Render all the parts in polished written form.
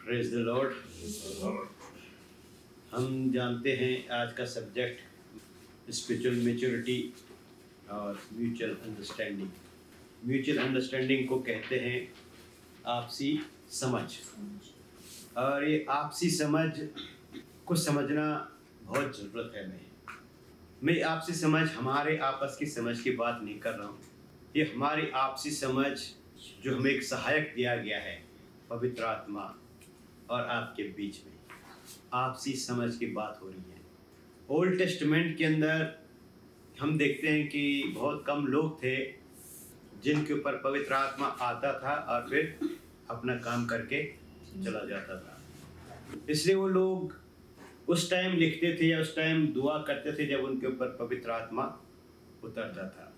Praise the Lord. हम जानते हैं आज का सब्जेक्ट स्पिरिचुअल मैच्योरिटी और म्यूचुअल अंडरस्टैंडिंग। म्यूचुअल अंडरस्टैंडिंग को कहते हैं आपसी समझ, और ये आपसी समझ को समझना बहुत ज़रूरत है। मैं आपसी समझ हमारे आपस की समझ की बात नहीं कर रहा हूँ। ये हमारी आपसी समझ जो हमें एक सहायक दिया गया है पवित्र आत्मा और आपके बीच में आपसी समझ की बात हो रही है। ओल्ड टेस्टमेंट के अंदर हम देखते हैं कि बहुत कम लोग थे जिनके ऊपर पवित्र आत्मा आता था और फिर अपना काम करके चला जाता था। इसलिए वो लोग उस टाइम लिखते थे या उस टाइम दुआ करते थे जब उनके ऊपर पवित्र आत्मा उतरता था।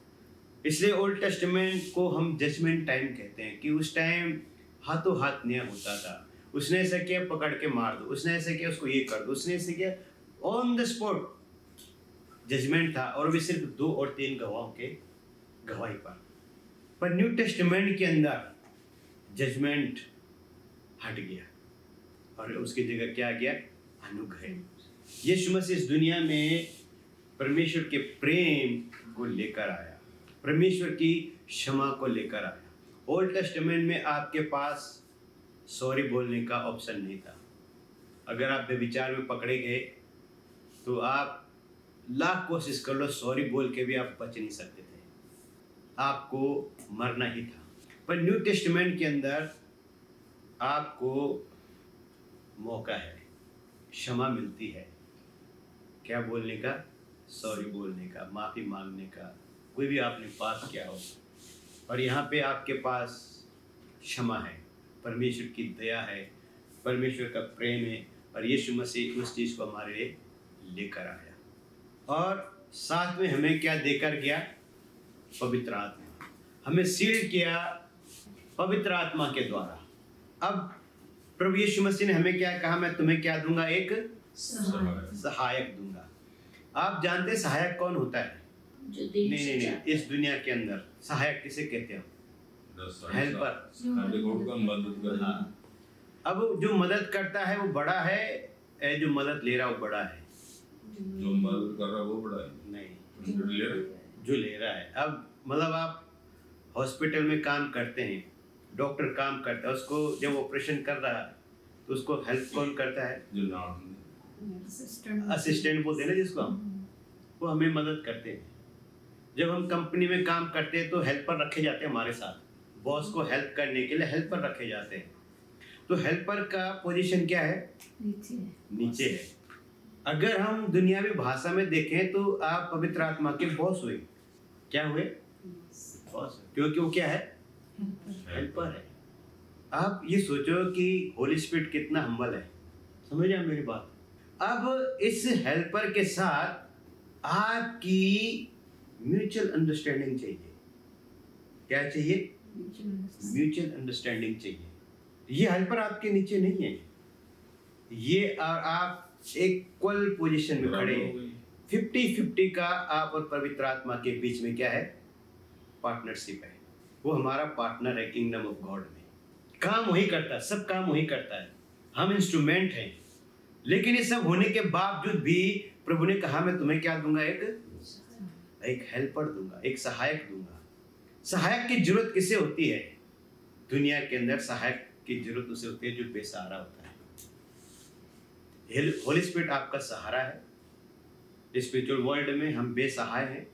इसलिए ओल्ड टेस्टमेंट को हम जजमेंट टाइम कहते हैं कि उस टाइम हाथों हाथ न्याय होता था। उसने ऐसा किया, पकड़ के मार दो, उसने ऐसा किया, उसको ये कर दो, उसने ऐसा किया, ऑन द स्पॉट जजमेंट था, और भी सिर्फ 2 और 3 गवाहों के गवाही पर न्यू टेस्टमेंट के अंदर जजमेंट हट गया और उसकी जगह क्या गया? अनुग्रह। यीशु मसीह इस दुनिया में परमेश्वर के प्रेम को लेकर आया, परमेश्वर की क्षमा को लेकर आया। ओल्ड टेस्टमेंट में आपके पास सॉरी बोलने का ऑप्शन नहीं था। अगर आप व्यभिचार में पकड़े गए तो आप लाख कोशिश कर लो, सॉरी बोल के भी आप बच नहीं सकते थे, आपको मरना ही था। पर न्यू टेस्टमेंट के अंदर आपको मौका है, क्षमा मिलती है। क्या बोलने का? सॉरी बोलने का, माफ़ी मांगने का, कोई भी आपने पाप किया हो। और यहाँ पे आपके पास क्षमा है, परमेश्वर की दया है, परमेश्वर का प्रेम है, और यीशु मसीह उस चीज़ को हमारे लिए लेकर आया। और साथ में हमें क्या देकर गया? पवित्र आत्मा। हमें सील किया पवित्र आत्मा के द्वारा। अब प्रभु यीशु मसीह ने हमें क्या कहा? मैं तुम्हें क्या दूंगा? एक सहायक दूंगा। आप जानते हैं सहायक कौन होता है? नहीं, इस दुनिया के अंदर सहायक किसे कहते हैं? हेल्पर। हाँ। अब जो मदद करता है वो बड़ा है, जो मदद ले रहा है वो बड़ा है? जो मदद कर रहा है वो बड़ा है? नहीं, जो ले रहा है। अब मतलब आप हॉस्पिटल में काम करते हैं, डॉक्टर काम करता है, उसको जब ऑपरेशन कर रहा है तो उसको हेल्प कौन करता है? असिस्टेंट बोलते हैं ना जिसको हम, वो हमें मदद करते हैं। जब हम कंपनी में काम करते हैं तो हेल्पर रखे जाते हैं हमारे साथ, बॉस को हेल्प करने के लिए हेल्पर रखे जाते हैं। तो हेल्पर का पोजीशन क्या है? नीचे है। अगर हम दुनियावी भाषा में देखें तो आप पवित्र आत्मा के बॉस हुए। क्या हुए? बॉस, क्योंकि वो क्या है? हेल्पर है। आप ये सोचो कि होली स्पिरिट कितना हम्बल है। समझ आप मेरी बात? अब इस हेल्पर के साथ आपकी म्यूचुअल अंडरस्टैंडिंग चाहिए। क्या चाहिए? म्यूचुअल अंडरस्टैंडिंग चाहिए। ये हेल्पर आपके नीचे नहीं है, ये और आप इक्वल पोजीशन में खड़े हैं। 50-50 का आप और पवित्र आत्मा के बीच में क्या है? पार्टनरशिप है। वो हमारा पार्टनर है किंगडम ऑफ गॉड में। काम वही करता है, सब काम वही करता है, हम इंस्ट्रूमेंट हैं। लेकिन ये सब होने के बावजूद भी प्रभु ने कहा मैं तुम्हें क्या दूंगा? एक हेल्पर दूंगा, एक सहायक दूंगा। सहायक की जरूरत किसे होती है? दुनिया के अंदर सहायक की जरूरत उसे होती है जो बेसहारा होता है। होली स्पिरिट आपका सहारा है। स्पिरिचुअल वर्ल्ड में हम बेसहाय हैं,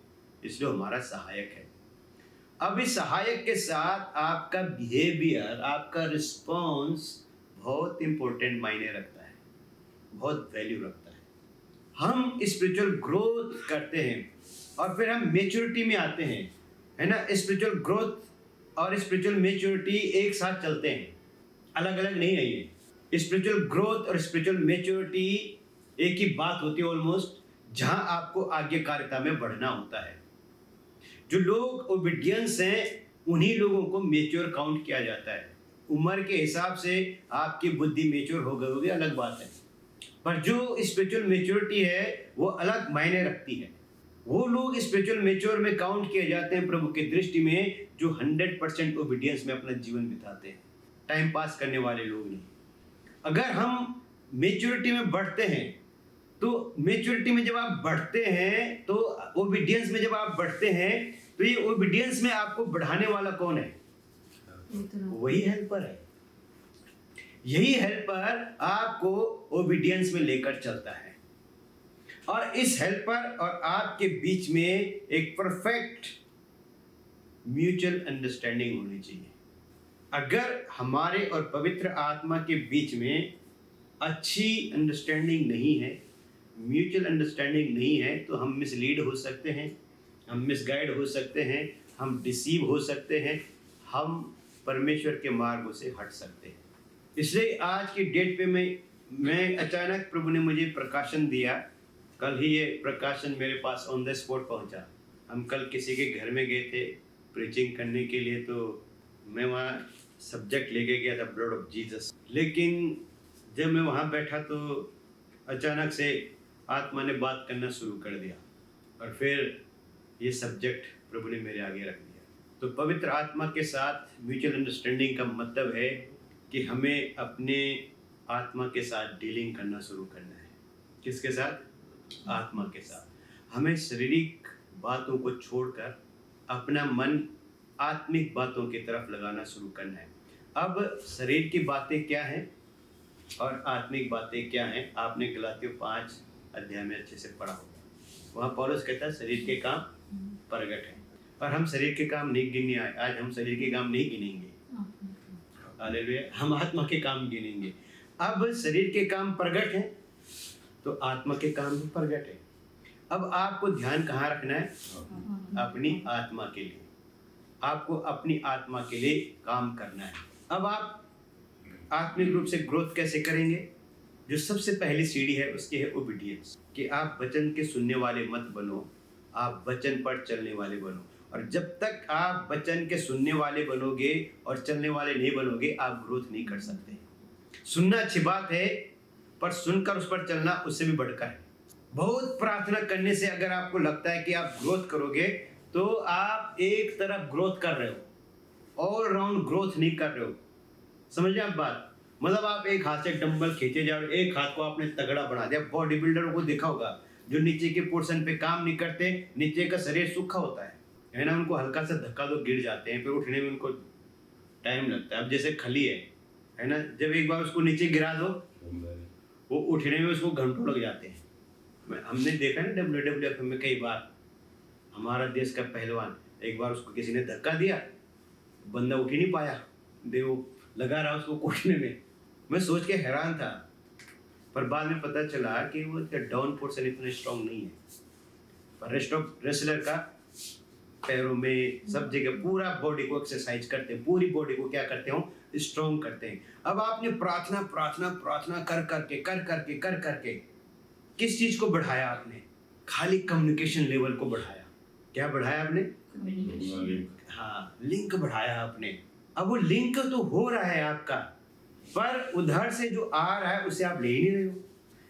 इसलिए हमारा सहायक है। अब इस सहायक के साथ आपका बिहेवियर, आपका रिस्पॉन्स बहुत इंपॉर्टेंट मायने रखता है, बहुत वैल्यू रखता है। हम स्पिरिचुअल ग्रोथ करते हैं और फिर हम मैच्योरिटी में आते हैं, है ना? स्पिरिचुअल ग्रोथ और स्पिरिचुअल मैच्योरिटी एक साथ चलते हैं, अलग अलग नहीं है ये। स्पिरिचुअल ग्रोथ और स्पिरिचुअल मैच्योरिटी एक ही बात होती है ऑलमोस्ट, जहां आपको आज्ञाकारिता में बढ़ना होता है। जो लोग ओबीडियंस हैं उन्हीं लोगों को मैच्योर काउंट किया जाता है। उम्र के हिसाब से आपकी बुद्धि मैच्योर हो गई होगी, अलग बात है, पर जो स्पिरिचुअल मैच्योरिटी है वो अलग मायने रखती है। वो लोग स्पिरिचुअल मैच्योर में काउंट किए जाते हैं प्रभु की दृष्टि में जो 100% ओबीडियंस में अपना जीवन बिताते हैं, टाइम पास करने वाले लोग नहीं। अगर हम मेच्योरिटी में बढ़ते हैं तो मेच्योरिटी में जब आप बढ़ते हैं तो ओबीडियंस में जब आप बढ़ते हैं तो ये ओबीडियंस में आपको बढ़ाने वाला कौन है? वही हेल्पर है। यही हेल्पर आपको ओबीडियंस में लेकर चलता है और इस हेल्पर और आपके बीच में एक परफेक्ट म्यूचुअल अंडरस्टैंडिंग होनी चाहिए। अगर हमारे और पवित्र आत्मा के बीच में अच्छी अंडरस्टैंडिंग नहीं है, म्यूचुअल अंडरस्टैंडिंग नहीं है, तो हम मिसलीड हो सकते हैं, हम मिसगाइड हो सकते हैं, हम डिसीव हो सकते हैं, हम परमेश्वर के मार्गों से हट सकते हैं। इसलिए आज की डेट पे मैं अचानक प्रभु ने मुझे प्रकाशन दिया। कल ही ये प्रकाशन मेरे पास ऑन द स्पॉट पहुंचा। हम कल किसी के घर में गए थे प्रीचिंग करने के लिए, तो मैं वहाँ सब्जेक्ट लेके गया था ब्लड ऑफ जीसस। लेकिन जब मैं वहाँ बैठा तो अचानक से आत्मा ने बात करना शुरू कर दिया और फिर ये सब्जेक्ट प्रभु ने मेरे आगे रख दिया। तो पवित्र आत्मा के साथ म्यूचुअल अंडरस्टैंडिंग का मतलब है कि हमें अपने आत्मा के साथ डीलिंग करना शुरू करना है। किसके साथ? आत्मा के साथ। हमें शारीरिक बातों को छोड़कर अपना मन आत्मिक बातों की तरफ लगाना शुरू करना है। अब शरीर की बातें क्या हैं और आत्मिक बातें क्या हैं, आपने गलातियों 5 अध्याय में अच्छे से पढ़ा होगा। वहाँ पौलुस कहता है शरीर के काम प्रगट हैं और हम शरीर के काम नहीं गिनने आए। आज हम शरीर के काम नहीं गिनेंगे, हालेलुया, हम आत्मा के काम गिनेंगे। अब शरीर के काम प्रगट हैं तो आत्मा के काम भी प्रगट है। अब आपको ध्यान कहाँ रखना है? अपनी आत्मा के लिए। आपको अपनी आत्मा के लिए काम करना है। अब आप आत्मिक रूप से ग्रोथ कैसे करेंगे? जो सबसे पहली सीढ़ी है उसकी है ओबीडियंस, कि आप वचन के सुनने वाले मत बनो, आप वचन पर चलने वाले बनो। और जब तक आप वचन के सुनने वाले बनोगे और चलने वाले नहीं बनोगे, आप ग्रोथ नहीं कर सकते। सुनना अच्छी बात है, पर सुनकर उस पर चलना उससे भी बढ़कर है। बहुत प्रार्थना करने से अगर आपको लगता है कि आप ग्रोथ करोगे, तो आप एक तरफ ग्रोथ कर रहे हो, ऑल राउंड ग्रोथ नहीं कर रहे हो। समझ आप बात? मतलब आप एक हाथ से डंबल खींचे जा रहे हो, एक हाथ को आपने तगड़ा बना दिया। बॉडी बिल्डर को देखा होगा जो नीचे के पोर्शन पे काम नहीं करते, नीचे का शरीर सूखा होता है ना, उनको हल्का सा धक्का दो गिर जाते हैं, फिर उठने में उनको टाइम लगता है। अब जैसे खली है ना, जब एक बार उसको नीचे गिरा दो, वो उठने में उसको घंटों लग जाते हैं। हमने देखा ना WWF में कई बार, हमारा देश का पहलवान, एक बार उसको किसी ने धक्का दिया, बंदा उठ ही नहीं पाया, वो लगा रहा उसको उठने में। मैं सोच के हैरान था, पर बाद में पता चला कि वो डाउन पोर्शन इतना स्ट्रांग नहीं है। पर रेसलर का पैरों में सब जगह पूरा बॉडी को एक्सरसाइज करते हैं, पूरी बॉडी को क्या करते हो? स्ट्रांग करते हैं। अब आपने प्रार्थना प्रार्थना प्रार्थना कर करके किस चीज को बढ़ाया आपने? खाली कम्युनिकेशन लेवल को बढ़ाया। क्या बढ़ाया आपने? हाँ, लिंक बढ़ाया आपने। अब वो लिंक तो हो रहा है आपका, पर उधर से जो आ रहा है उसे आप ले ही नहीं रहे हो।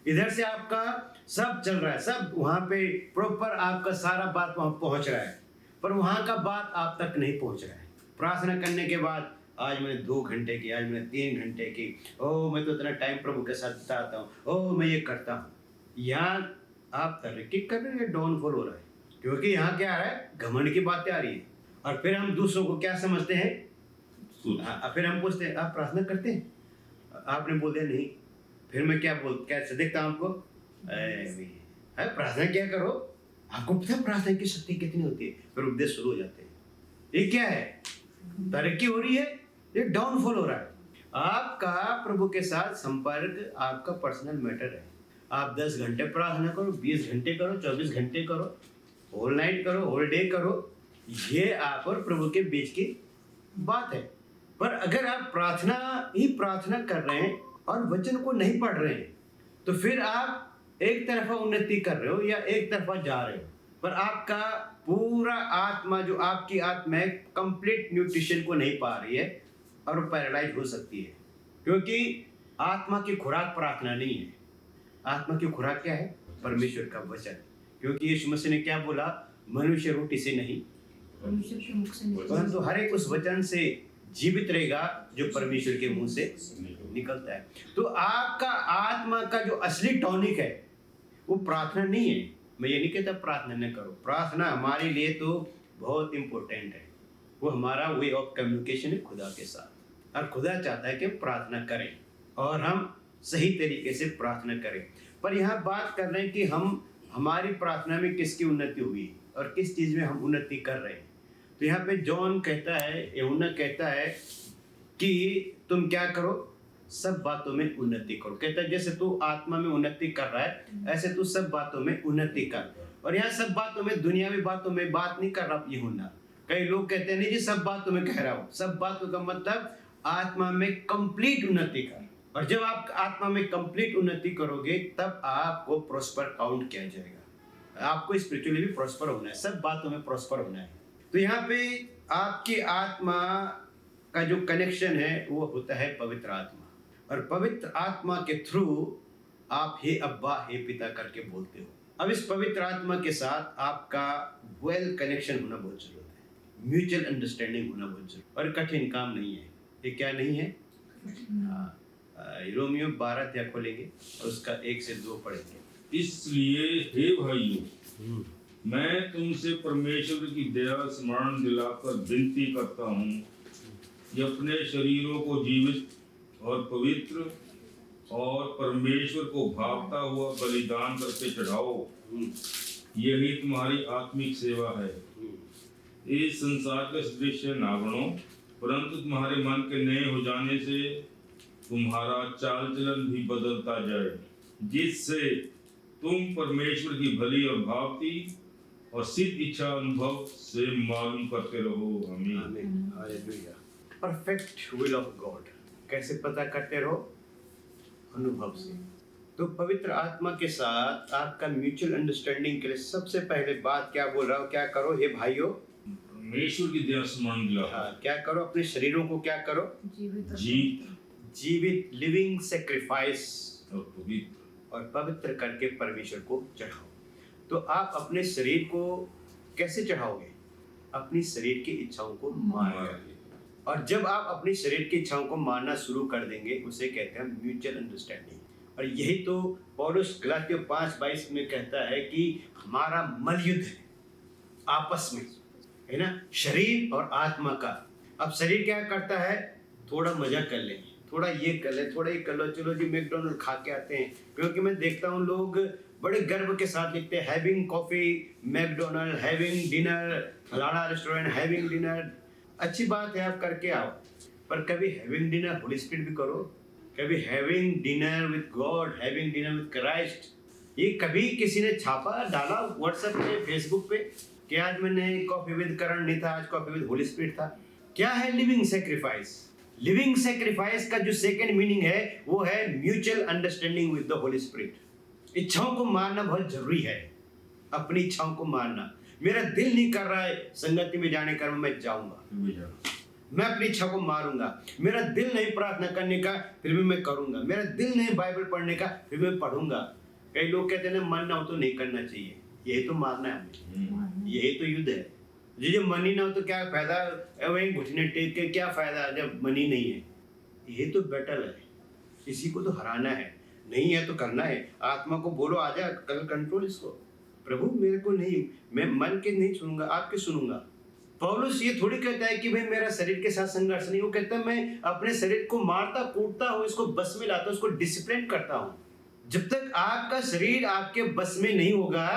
इधर से आपका सब चल रहा है, सब वहां पे प्रॉपर आपका सारा बात वहां पहुंच रहा है, पर वहां का बात आप तक नहीं पहुंच रहा है। प्रार्थना करने के बाद आज मैंने 2 घंटे की, आज मैंने 3 घंटे की, ओ मैं तो इतना टाइम प्रभु के साथ बिताता हूँ, ओ मैं ये करता हूँ। यहाँ आप तरक्की कर रहे हैं, डाउनफॉल हो रहा है, क्योंकि यहाँ क्या आ रहा है? घमंड की बातें आ रही है। और फिर हम दूसरों को क्या समझते हैं? फिर हम पूछते हैं आप प्रार्थना करते हैं? आपने बोल दिया नहीं। फिर मैं कैसे देखता हूँ आपको? प्रार्थना क्या करो, आपको पता है प्रार्थना की शक्ति कितनी होती है? फिर उपदेश शुरू हो जाते हैं। ये क्या है? तरक्की हो रही है, ये डाउनफॉल हो रहा है। आपका प्रभु के साथ संपर्क आपका पर्सनल मैटर है। आप 10 घंटे प्रार्थना करो, 20 घंटे करो, 24 घंटे करो, होल नाइट करो, होल डे करो, ये आप और प्रभु के बीच की बात है। पर अगर आप प्रार्थना कर रहे हैं और वचन को नहीं पढ़ रहे हैं, तो फिर आप एक तरफा उन्नति कर रहे हो या एक तरफा जा रहे हो, पर आपका पूरा आत्मा, जो आपकी आत्मा है, कंप्लीट न्यूट्रिशन को नहीं पा रही है और वो पैरालाइज हो सकती है। क्योंकि आत्मा की खुराक प्रार्थना नहीं है। आत्मा की खुराक क्या है? परमेश्वर का वचन। क्योंकि यीशु मसीह ने क्या बोला? मनुष्य रोटी से नहीं परंतु हर एक उस वचन से जीवित रहेगा जो परमेश्वर के मुंह से निकलता है। तो आपका आत्मा का जो असली टॉनिक है वो प्रार्थना नहीं है। मैं ये नहीं कहता प्रार्थना न करो, प्रार्थना हमारे लिए तो बहुत इम्पोर्टेंट है। वो हमारा वे ऑफ कम्युनिकेशन है खुदा के साथ, और खुदा चाहता है कि हम प्रार्थना करें और हम सही तरीके से प्रार्थना करें। पर यहाँ बात कर रहे हैं कि हमारी प्रार्थना में किसकी उन्नति हुई और किस चीज़ में हम उन्नति कर रहे हैं। तो यहाँ पे जॉन कहता है, यूहन्ना कहता है कि तुम क्या करो, सब बातों में उन्नति करो। कहता है जैसे तू आत्मा में उन्नति कर रहा है ऐसे तू सब बातों में उन्नति कर। और यहाँ सब बातों में, दुनियावी बातों में बात नहीं कर रहा यूहन्ना। कई लोग कहते हैं नहीं जी सब बातों में कह रहा हूँ। सब बातों का मतलब आत्मा में कंप्लीट उन्नति कर। और जब आप आत्मा में कंप्लीट उन्नति करोगे तब आपको प्रोस्पर काउंट किया जाएगा। आपको स्पिरिचुअली भी प्रोस्पर होना है, सब बातों में प्रोस्पर होना है। तो यहाँ पे आपकी आत्मा का जो कनेक्शन है वो होता है पवित्र आत्मा, और पवित्र आत्मा के थ्रू आप हे अब्बा हे पिता करके बोलते हो। अब इस पवित्र आत्मा के साथ आपका वेल कनेक्शन होना बहुत जरूरत है, म्यूचुअल अंडरस्टैंडिंग होना बहुत जरूरत, और कठिन काम नहीं है। ये क्या नहीं है? रोमियो 12 अध्याय खोलेंगे और उसका 1 से 2 पढ़ेंगे। इसलिए हे भाइयों, मैं तुमसे परमेश्वर की दया स्मरण दिलाकर विनती करता हूँ कि अपने शरीरों को जीवित और पवित्र और परमेश्वर को भावता हुआ बलिदान करके चढ़ाओ, यही तुम्हारी आत्मिक सेवा है। इस संसार का सदृश ना बनो, परंतु तुम्हारे मन के नए हो जाने से तुम्हारा चाल चलन भी बदलता जाए, जिससे तुम परमेश्वर की भली और भावती और सिद्ध इच्छा अनुभव से मालूम करते रहो। आमीन। Hallelujah. Perfect will of God कैसे पता करते रहो? अनुभव से। तो पवित्र आत्मा के साथ आपका म्यूचुअल अंडरस्टैंडिंग के लिए सबसे पहले बात क्या बोल रहा हूँ? क्या करो हे भाइयों? परमेश्वर की दया स्मरण दिलाओ। क्या करो? अपने शरीरों को क्या करो? जीवित लिविंग सैक्रिफाइस और पवित्र करके परमेश्वर को चढ़ाओ। तो आप अपने शरीर को कैसे चढ़ाओगे? अपनी शरीर की इच्छाओं को मारकर। और जब आप अपनी शरीर की इच्छाओं को मारना शुरू कर देंगे उसे कहते हैं म्यूचुअल अंडरस्टैंडिंग। और यही तो पौलुस गलातियों 5:22 में कहता है कि हमारा मलयुद्ध है आपस में, है ना, शरीर और आत्मा का। अब शरीर क्या करता है? थोड़ा मजा कर ले, थोड़ा ये कर ले, थोड़ा ये कर लो, चलो जी मैकडॉनल्ड खा के आते हैं। क्योंकि मैं देखता हूँ लोग बड़े गर्व के साथ लिखते हैं having coffee McDonald, having dinner फलाना रेस्टोरेंट, हैविंग डिनर। अच्छी बात है, आप करके आओ, पर कभी हैविंग डिनर होली स्पिरिट भी करो, कभी having dinner with God, having dinner with Christ. ये कभी किसी ने छापा डाला व्हाट्सएप पे, फेसबुक पे कि आज मैंने कॉफी विद करण नहीं था, आज कॉफी विद होली स्पिरिट था? क्या है लिविंग सैक्रिफाइस? लिविंग सैक्रिफाइस का जो सेकंड मीनिंग है वो है mutual understanding with the Holi spirit. इच्छाओं को मारना बहुत जरूरी है, अपनी इच्छाओं को मारना। मेरा दिल नहीं कर रहा है संगति में जाने का, मैं जाऊंगा, मैं अपनी इच्छा को मारूंगा। मेरा दिल नहीं प्रार्थना करने का, फिर भी मैं करूंगा। मेरा दिल नहीं बाइबल पढ़ने का, फिर मैं पढ़ूंगा। कई लोग कहते हैं मन ना हो तो नहीं करना चाहिए, यही तो मारना है हमें, यही तो युद्ध है। जब मन ही ना हो तो क्या फायदा, वहीं घुटने टेक के क्या फायदा जब मन ही नहीं है। ये तो बैटल है, इसी को तो हराना है। नहीं है तो करना है। आत्मा को बोलो आजा, कल कंट्रोल इसको। प्रभु मेरे को नहीं, मैं मन के नहीं सुनूंगा, आपके सुनूंगा। पौलुस ये थोड़ी कहता है कि भाई मेरा शरीर के साथ संघर्ष नहीं, वो कहता है मैं अपने शरीर को मारता कूटता हूँ, इसको बस में लाता हूँ, इसको डिसिप्लिन करता हूँ। जब तक आपका शरीर आपके बस में नहीं होगा,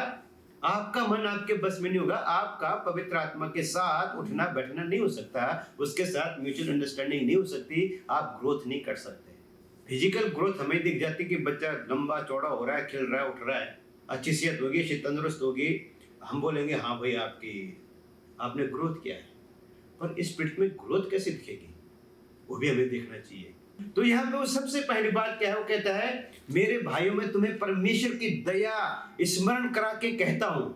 आपका मन आपके बस में नहीं होगा, आपका पवित्र आत्मा के साथ उठना बैठना नहीं हो सकता, उसके साथ म्यूचुअल अंडरस्टैंडिंग नहीं हो सकती, आप ग्रोथ नहीं कर सकते। फिजिकल ग्रोथ हमें दिख जाती कि बच्चा लंबा चौड़ा हो रहा है, खिल रहा है, उठ रहा है, अच्छी सेहत होगी, तंदुरुस्त होगी, हम बोलेंगे हाँ भाई आपने ग्रोथ किया है। पर इस स्पिरिट में ग्रोथ कैसे दिखेगी वो भी हमें देखना चाहिए। तो यहाँ पे वो सबसे पहली बात क्या है? वो कहता है मेरे भाइयों में तुम्हें परमेश्वर की दया स्मरण करा के कहता हूँ।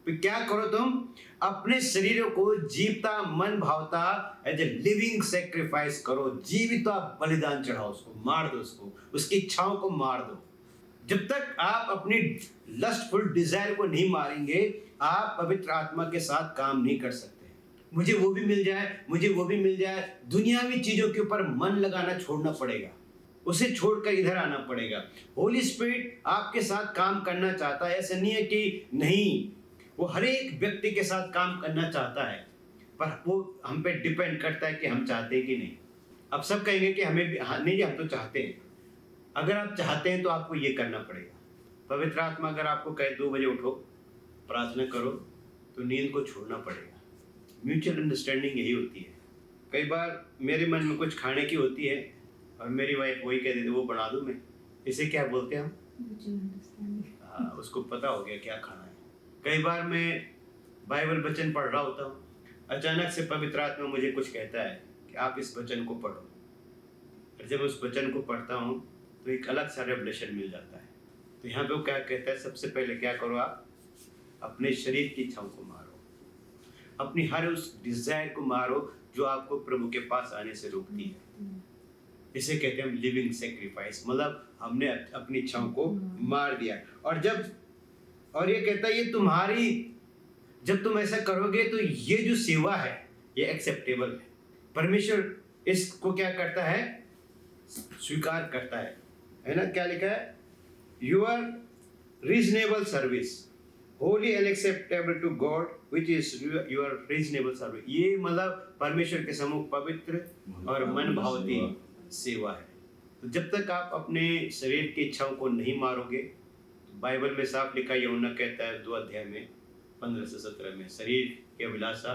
तो क्या करो तुम? अपने शरीरों को जीवता मन भावता एज ए लिविंग सैक्रिफाइस करो। जीवित आप बलिदान चढ़ाओ, उसको मार दो, उसकी इच्छाओं को मार दो। जब तक आप अपनी लस्टफुल डिजायर को नहीं मारेंगे, आप पवित्र आत्मा के साथ काम नहीं कर सकते। मुझे वो भी मिल जाए, मुझे वो भी मिल जाए, दुनियावी चीजों के ऊपर मन लगाना छोड़ना पड़ेगा। उसे छोड़कर इधर आना पड़ेगा। होली स्पिरिट आपके साथ काम करना चाहता है, ऐसा नहीं है कि नहीं, वो हर एक व्यक्ति के साथ काम करना चाहता है, पर वो हम पे डिपेंड करता है कि हम चाहते हैं कि नहीं। अब सब कहेंगे कि हमें भी, हाँ नहीं, हम तो चाहते हैं। अगर आप चाहते हैं तो आपको ये करना पड़ेगा। पवित्र आत्मा अगर आपको कहे 2 बजे उठो, प्रार्थना करो, तो नींद को छोड़ना पड़ेगा। म्यूचुअल अंडरस्टैंडिंग यही होती है। कई बार मेरे मन में कुछ खाने की होती है और मेरी वाइफ वही कह देती है, वो बना दूं मैं। इसे क्या बोलते हैं हम? उसको पता हो गया क्या खाना है। कई बार मैं बाइबल वचन पढ़ रहा होता हूँ, अचानक से पवित्र आत्मा मुझे कुछ कहता है कि आप इस वचन को पढ़ो, और जब उस वचन को पढ़ता हूँ तो एक अलग सा रेवलेशन मिल जाता है। तो यहाँ पे वो क्या कहता है, सबसे पहले क्या करो, आप अपने शरीर की इच्छाओं को मारो, अपनी हर उस डिजायर को मारो जो आपको प्रभु के पास आने से रोकती है। इसे कहते हैं हम लिविंग सेक्रीफाइस, मतलब हमने अपनी इच्छाओं को मार दिया। और ये कहता है ये तुम्हारी, जब तुम ऐसा करोगे तो ये जो सेवा है ये एक्सेप्टेबल है। परमेश्वर इसको क्या करता है, स्वीकार करता है ना। क्या लिखा है, your reasonable service holy and acceptable to God which is your reasonable service. ये मतलब परमेश्वर के सम्मुख पवित्र और मन भावती सेवा है। तो जब तक आप अपने शरीर की इच्छाओं को नहीं मारोगे, तो बाइबल में साफ लिखा, यूहन्ना कहता है 2 अध्याय में 15 से 17 में, शरीर की अभिलाषा,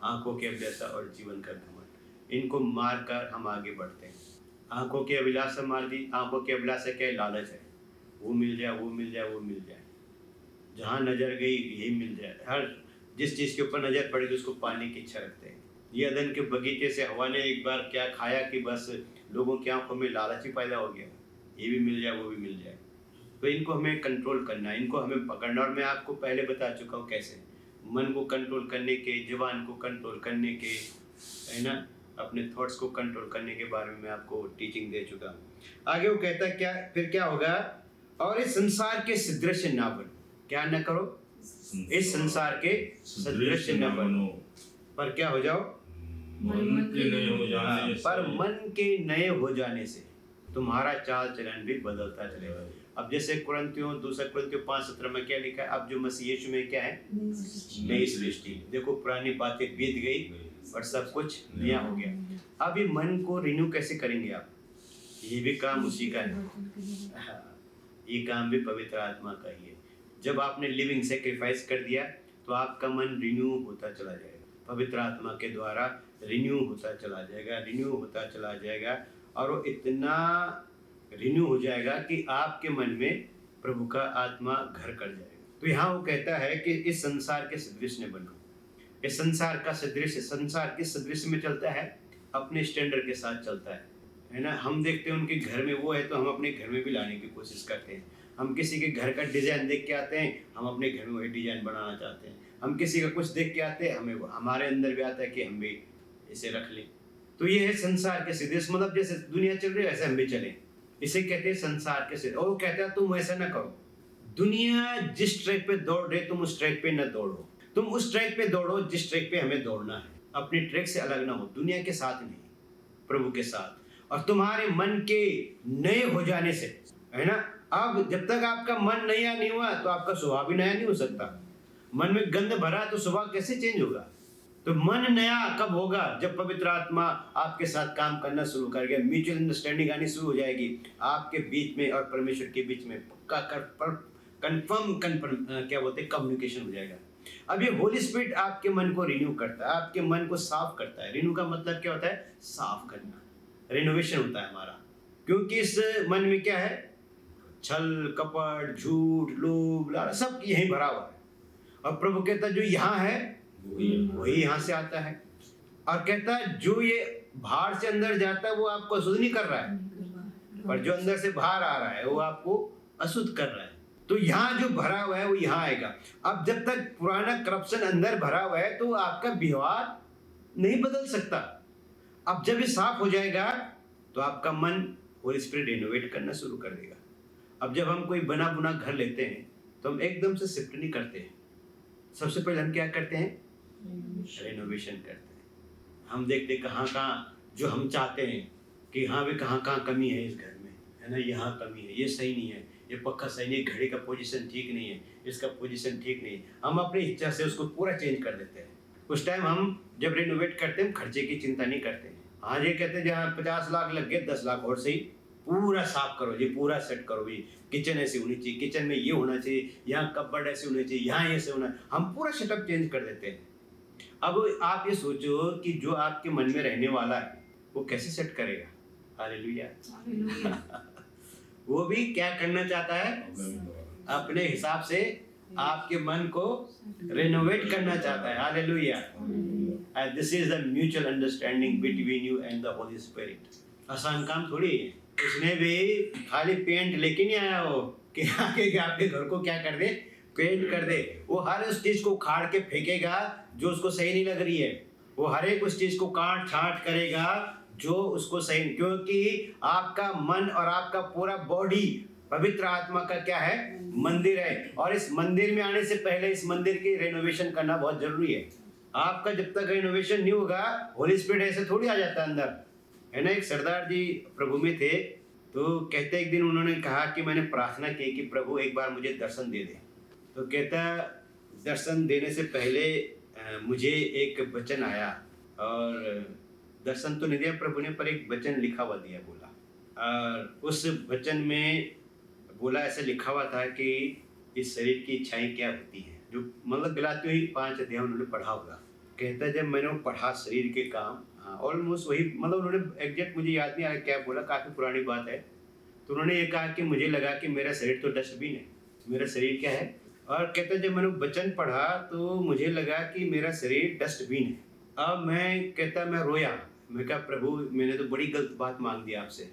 आंखों की अभिलाषा और जीवन का घमंड, इनको मार कर हम आगे बढ़ते हैं। आंखों की अभिलाषा मार दी। आंखों की अभिलाषा क्या है, लालच है, वो मिल जाए, वो मिल जाए, वो मिल जाए, जहाँ नजर गई यही मिल जाए। हर जिस चीज़ के ऊपर नजर पड़ेगी उसको पाने की इच्छा रखते हैं। ये अदन के बगीचे से हवा ने एक बार क्या खाया कि बस लोगों की आंखों में लालच ही पैदा हो गया, ये भी मिल जाए, वो भी मिल जाए। तो इनको हमें कंट्रोल करना है, इनको हमें पकड़ना। और मैं आपको पहले बता चुका हूँ कैसे मन को कंट्रोल करने के, जुबान को कंट्रोल करने के, है ना, अपने थॉट्स को कंट्रोल करने के बारे में मैं आपको टीचिंग दे चुका हूँ। आगे वो कहता है क्या, फिर क्या होगा, और इस संसार के सदृश ना बनो। क्या न करो, इस संसार के सदृश न बनो, पर क्या हो जाओ, मन के नए हो जाने से, पर मन के नए हो जाने से तुम्हारा चाल चलन भी बदलता चलेगा। अब जैसे कुरिन्थियों 2 कुरिन्थियों 5:17 में क्या लिखा है, अब जो मसीह यीशु में क्या है, नई सृष्टि। देखो पुरानी बातें बीत गई और सब कुछ नया हो गया। अब ये मन को रिन्यू कैसे करेंगे आप, ये भी काम उसी का है। ये काम भी पवित्र आत्मा का ही है। जब आपने लिविंग सेक्रीफाइस कर दिया तो आपका मन रिन्यू होता चला जाएगा, पवित्र आत्मा के द्वारा रिन्यू होता चला जाएगा, रिन्यू होता चला जाएगा। और वो इतना रिन्यू हो जाएगा कि आपके मन में प्रभु का आत्मा घर कर जाएगा। तो यहाँ वो कहता है कि इस संसार के सदृश न बनो। इस संसार का सदृश, संसार किस सदृश में चलता है, अपने स्टैंडर्ड के साथ चलता है ना। हम देखते हैं उनके घर में वो है तो हम अपने घर में भी लाने की कोशिश करते हैं। हम किसी के घर का डिज़ाइन देख के आते हैं, हम अपने घर में वही डिज़ाइन बनाना चाहते हैं। हम किसी का कुछ देख के आते हैं, हमें हमारे अंदर भी आता है कि हम भी इसे रख लें। तो ये है संसार के सदृश, मतलब जैसे दुनिया चल रही है वैसे हम भी चलें। इसे कहते हैं संसार के सदृश। और वो कहता है तुम वैसा ना करो, दुनिया जिस ट्रैक पे दौड़ रहे तुम उस ट्रैक पे न दौड़ो, तुम उस ट्रैक पे दौड़ो जिस ट्रैक पे हमें दौड़ना है। अपने ट्रैक से अलग ना हो, दुनिया के साथ नहीं, प्रभु के साथ। और तुम्हारे मन के नए हो जाने से, है ना। अब जब तक आपका मन नया नहीं हुआ तो आपका स्वभाव भी नया नहीं हो सकता। मन में गंध भरा तो स्वभाव कैसे चेंज होगा। तो मन नया कब होगा, जब पवित्र आत्मा आपके साथ काम करना शुरू कर गया, म्यूचुअल अंडरस्टैंडिंग आनी शुरू हो जाएगी आपके बीच में और परमेश्वर के बीच में। पक्का कंफर्म क्या बोलते हैं, कम्युनिकेशन हो जाएगा। अब ये होली स्पिरिट आपके मन को रिन्यू करता है, आपके मन को साफ करता है। रिन्यू का मतलब क्या होता है, साफ करना, रेनोवेशन होता है हमारा। क्योंकि इस मन में क्या है, छल कपट झूठ लोभ लालच सब यहीं भरा हुआ है। और प्रभु कहता है जो यहाँ है वही यहाँ से आता है। और कहता है जो ये बाहर से अंदर जाता है वो आपको अशुद्ध नहीं कर रहा है, पर जो अंदर से बाहर आ रहा है वो आपको अशुद्ध कर रहा है। तो यहाँ जो भरा हुआ है वो यहाँ आएगा। अब जब तक पुराना करप्शन अंदर भरा हुआ है तो आपका व्यवहार नहीं बदल सकता। अब जब ये साफ हो जाएगा तो आपका मन होली स्पिरिट रिनोवेट करना शुरू कर देगा। अब जब हम कोई बना बुना घर लेते हैं तो हम एकदम से शिफ्ट नहीं करते हैं। सबसे पहले हम क्या करते हैं, रेनोवेशन करते हैं। हम देखते कहाँ कहाँ जो हम चाहते हैं कि हाँ भी कहाँ कहाँ कमी है इस घर में, है ना, यहाँ कमी है, ये सही नहीं है, ये पक्का सही नहीं है, घड़ी का पोजीशन ठीक नहीं है, इसका पोजीशन ठीक नहीं है। हम अपनी इच्छा से उसको पूरा चेंज कर देते हैं। उस टाइम हम जब रिनोवेट करते हैं खर्चे की चिंता नहीं करते। हाँ ये कहते हैं जहाँ 50 लाख लग गए 10 लाख और सही, पूरा साफ करो जी, पूरा सेट करो जी, किचन ऐसी होनी चाहिए, किचन में ये होना चाहिए, यहाँ कपबोर्ड ऐसे होने चाहिए, यहाँ ऐसे होना, हम पूरा सेटअप चेंज कर देते हैं। अब आप ये सोचो कि जो आपके मन में रहने वाला है वो कैसे सेट करेगा। हालेलुया। वो भी क्या करना चाहता है, अपने हिसाब से आपके मन को रेनोवेट करना चाहता है। Hallelujah. This is the mutual understanding between you and the Holi spirit. आसान काम थोड़ी है। उसने भी खाली पेंट लेके नहीं आया हो कि आके आपके घर को क्या कर दे, पेंट कर दे। वो हर उस चीज को उखाड़ के फेंकेगा जो उसको सही नहीं लग रही है। वो हर एक उस चीज को काट छांट करेगा जो उसको सही, क्योंकि आपका मन और आपका पूरा बॉडी पवित्र आत्मा का क्या है, मंदिर है। और इस मंदिर में आने से पहले इस मंदिर की रेनोवेशन करना बहुत जरूरी है। आपका जब तक रेनोवेशन नहीं होगा, होली स्पिरिट ऐसे थोड़ी आ जाता है अंदर, है ना। एक सरदार जी प्रभु में थे, तो कहते एक दिन उन्होंने कहा कि मैंने प्रार्थना की कि प्रभु एक बार मुझे दर्शन दे दे। तो कहता दर्शन देने से पहले मुझे एक वचन आया, और दर्शन तो नहीं दिया प्रभु ने, पर एक वचन लिखा हुआ दिया, बोला। और उस वचन में बोला, ऐसे लिखा हुआ था कि इस शरीर की इच्छाएं क्या होती हैं, जो मतलब गलाती हुई 5 अध्याय उन्होंने पढ़ा होगा। कहता है जब मैंने वो पढ़ा शरीर के काम, ऑलमोस्ट वही, मतलब उन्होंने एग्जैक्ट मुझे याद नहीं आया क्या बोला, काफ़ी पुरानी बात है। तो उन्होंने ये कहा कि मुझे लगा कि मेरा शरीर तो डस्टबिन है, मेरा शरीर क्या है। और कहते हैं जब मैंने वचन पढ़ा तो मुझे लगा कि मेरा शरीर डस्टबिन है। अब मैं रोया। मैं कहा प्रभु मैंने तो बड़ी गलत बात मांग दी आपसे,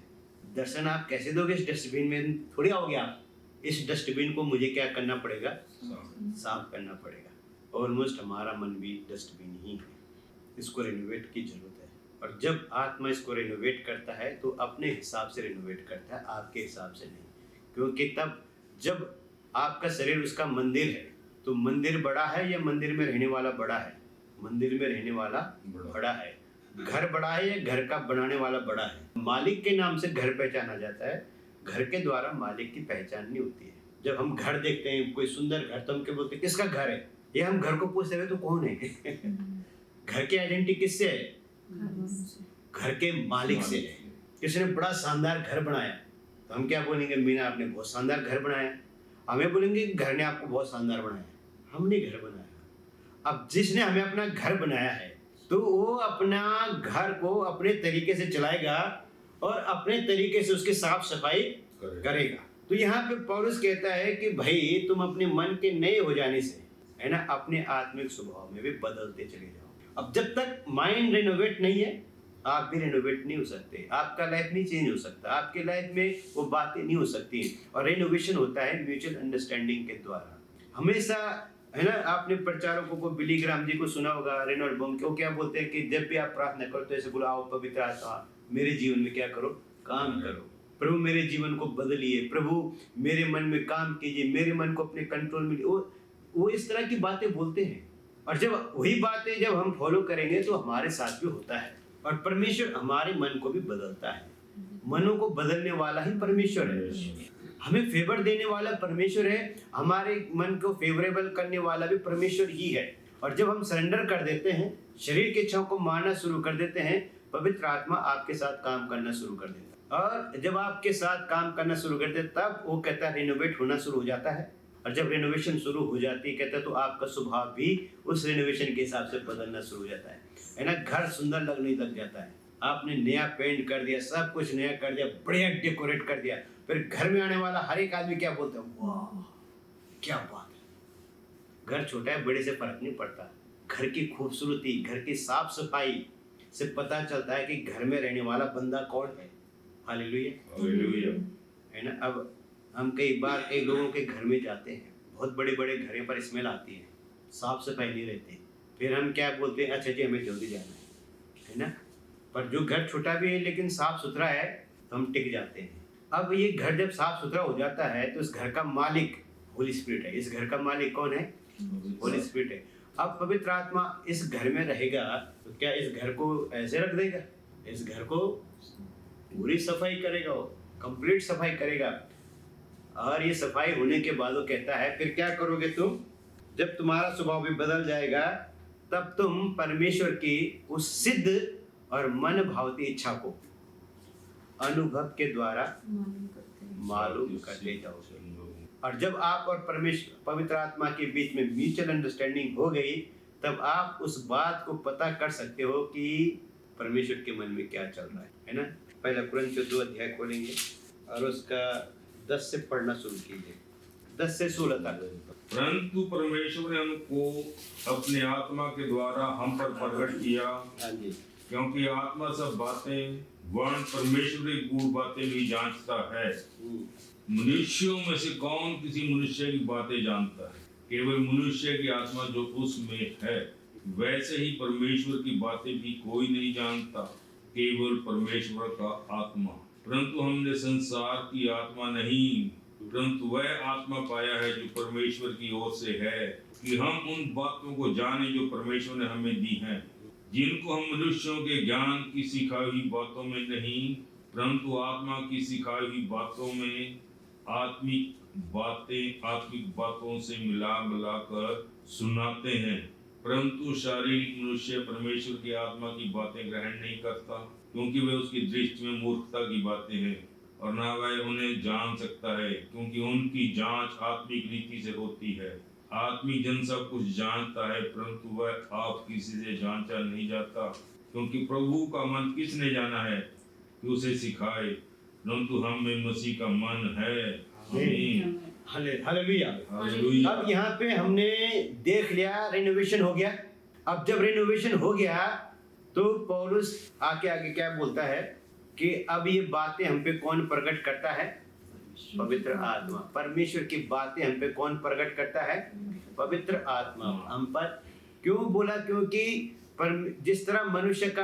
दर्शन आप कैसे दोगे इस डस्टबिन में, थोड़ी आओगे आप। इस डस्टबिन को मुझे क्या करना पड़ेगा, साफ करना पड़ेगा। ऑलमोस्ट हमारा मन भी डस्टबिन ही है, इसको रिनोवेट की जरूरत है। और जब आत्मा इसको रिनोवेट करता है तो अपने हिसाब से रिनोवेट करता है, आपके हिसाब से नहीं। क्योंकि तब जब आपका शरीर उसका मंदिर है, तो मंदिर बड़ा है या मंदिर में रहने वाला बड़ा है, मंदिर में रहने वाला बड़ा है। घर बड़ा है या घर का बनाने वाला बड़ा है। मालिक के नाम से घर पहचाना जाता है, घर के द्वारा मालिक की पहचान नहीं होती है। जब हम घर देखते हैं, कोई सुंदर घर, तो हम क्या बोलते हैं, किसका घर है, ये हम घर को पूछते हुए तो कौन है। घर की आइडेंटिटी किससे है, घर के मालिक से है। किसी ने बड़ा शानदार घर बनाया तो हम क्या बोलेंगे, मीना आपने बहुत शानदार घर बनाया। हमें बोलेंगे घर ने आपको बहुत शानदार बनाया, हमने घर बनाया। अब जिसने हमें अपना घर बनाया है तो वो अपना घर को अपने तरीके से चलाएगा और अपने तरीके से उसकी साफ सफाई करेगा। तो यहाँ पे पौलुस कहता है कि भाई तुम अपने मन के नए हो जाने से, है ना, अपने आत्मिक स्वभाव में भी बदलते चले जाओ। अब जब तक माइंड रिनोवेट नहीं है, आप भी रिनोवेट नहीं हो सकते, आपका लाइफ नहीं चेंज हो सकता, आपके लाइफ में वो बातें नहीं हो सकती। और रिनोवेशन होता है म्यूचुअल अंडरस्टैंडिंग के द्वारा। हमेशा, है ना, आपने प्रचारकों को, बिली ग्राम जी को सुना होगा, रेनॉल्ड बम को क्या बोलते हैं कि जब भी आप प्रार्थना करो तो ऐसे बोलो, आओ पवित्र आत्मा मेरे जीवन में क्या करो, काम करो। प्रभु मेरे जीवन को बदलिए, प्रभु मेरे मन में काम कीजिए, मेरे मन को अपने कंट्रोल में। वो इस तरह की बातें बोलते हैं। और जब वही बातें जब हम फॉलो करेंगे तो हमारे साथ भी होता है। और परमेश्वर हमारे मन को भी बदलता है। मनों को बदलने वाला ही परमेश्वर है। हमें फेवर देने वाला परमेश्वर है, हमारे मन को फेवरेबल करने वाला भी परमेश्वर ही है। और जब हम सरेंडर कर देते हैं, शरीर के इच्छाओं को मारना शुरू कर देते हैं, पवित्र आत्मा आपके साथ काम करना शुरू कर देता है। और जब आपके साथ काम करना शुरू कर देता है, तब वो कहता है रिनोवेट होना शुरू हो जाता है। और जब रिनोवेशन शुरू हो जाती है, कहता है, तो आपका स्वभाव भी उस रिनोवेशन के हिसाब से बदलना शुरू हो जाता है ना। घर सुंदर लगने लग जाता है। आपने नया पेंट कर दिया, सब कुछ नया कर दिया, बढ़िया डेकोरेट कर दिया, फिर घर में आने वाला हर एक आदमी क्या बोलता है, वाह क्या बात है। घर छोटा है बड़े से फर्क नहीं पड़ता, घर की खूबसूरती, घर की साफ सफाई से पता चलता है कि घर में रहने वाला बंदा कौन है। हालेलुया, है ना। अब हम कई बार कई लोगों के घर में जाते हैं, बहुत बड़े बड़े घरों पर स्मेल आती है, साफ सफाई नहीं रहती, फिर हम क्या बोलते हैं, अच्छा जी हमें जल्दी जाना है ना। पर जो घर छोटा भी है लेकिन साफ सुथरा है तो हम टिक जाते हैं। अब ये घर जब साफ सुथरा हो जाता है तो इस घर का मालिक होली स्पिरिट है। इस घर का मालिक कौन है, होली स्पिरिट है। अब पवित्र आत्मा इस घर में रहेगा तो क्या इस घर को ऐसे रख देगा, इस घर को पूरी सफाई करेगा वो, कंप्लीट सफाई करेगा। और ये सफाई होने के बाद वो कहता है फिर क्या करोगे तुम? जब तुम्हारा स्वभाव भी बदल जाएगा तब तुम परमेश्वर की उस सिद्ध और मन भावती इच्छा को अनुभव के द्वारा मालूम करते जाओगे। और जब आप और परमेश्वर पवित्र आत्मा के बीच में म्यूचुअल अंडरस्टैंडिंग हो गई तब आप उस बात को पता कर सकते हो कि परमेश्वर के मन में क्या चल रहा है ना। पहला कुरिन्थियों 2 अध्याय खोलेंगे और उसका 10 से पढ़ना शुरू कीजिए, 10 से 16 तक। परंतु परमेश्वर ने हमको अपने आत्मा के द्वारा हम पर प्रकट किया, हाँ जी, क्योंकि आत्मा सब बातें वर्ण परमेश्वरी गूढ़ बातें भी जांचता है। मनुष्यों में से कौन किसी मनुष्य की बातें जानता है? केवल मनुष्य की आत्मा जो उसमें है। वैसे ही परमेश्वर की बातें भी कोई नहीं जानता, केवल परमेश्वर का आत्मा। परंतु हमने संसार की आत्मा नहीं, परंतु वह आत्मा पाया है जो परमेश्वर की ओर से है, कि हम उन बातों को जाने जो परमेश्वर ने हमें दी हैं, जिनको हम मनुष्यों के ज्ञान की सिखाई हुई बातों में नहीं, परंतु आत्मा की सिखाई हुई बातों में आत्मिक बातों से मिला कर सुनाते हैं। परंतु शारीरिक मनुष्य परमेश्वर की आत्मा की बातें ग्रहण नहीं करता, क्योंकि वे उसकी दृष्टि में मूर्खता की बातें हैं, और ना वह उन्हें जान सकता है, क्योंकि उनकी जांच आत्मिक रीति से होती है। आत्मिक जन सब कुछ जानता है, परंतु वह आप किसी से जांचा नहीं जाता, क्योंकि प्रभु का मन किसने जाना है कि उसे सिखाए, परंतु हम में मसीह का मन है। आमीन। हालेलुया। हालेलुया। अब यहाँ पे हमने देख लिया रिनोवेशन हो गया। अब जब रिनोवेशन हो गया तो पौलुस आगे क्या बोलता है कि अब ये बातें हम पे कौन प्रकट करता है? पवित्र आत्मा। परमेश्वर की बातें हम पे कौन प्रकट करता है? पवित्र आत्मा हम पर। क्यों बोला? क्योंकि जिस तरह मनुष्य की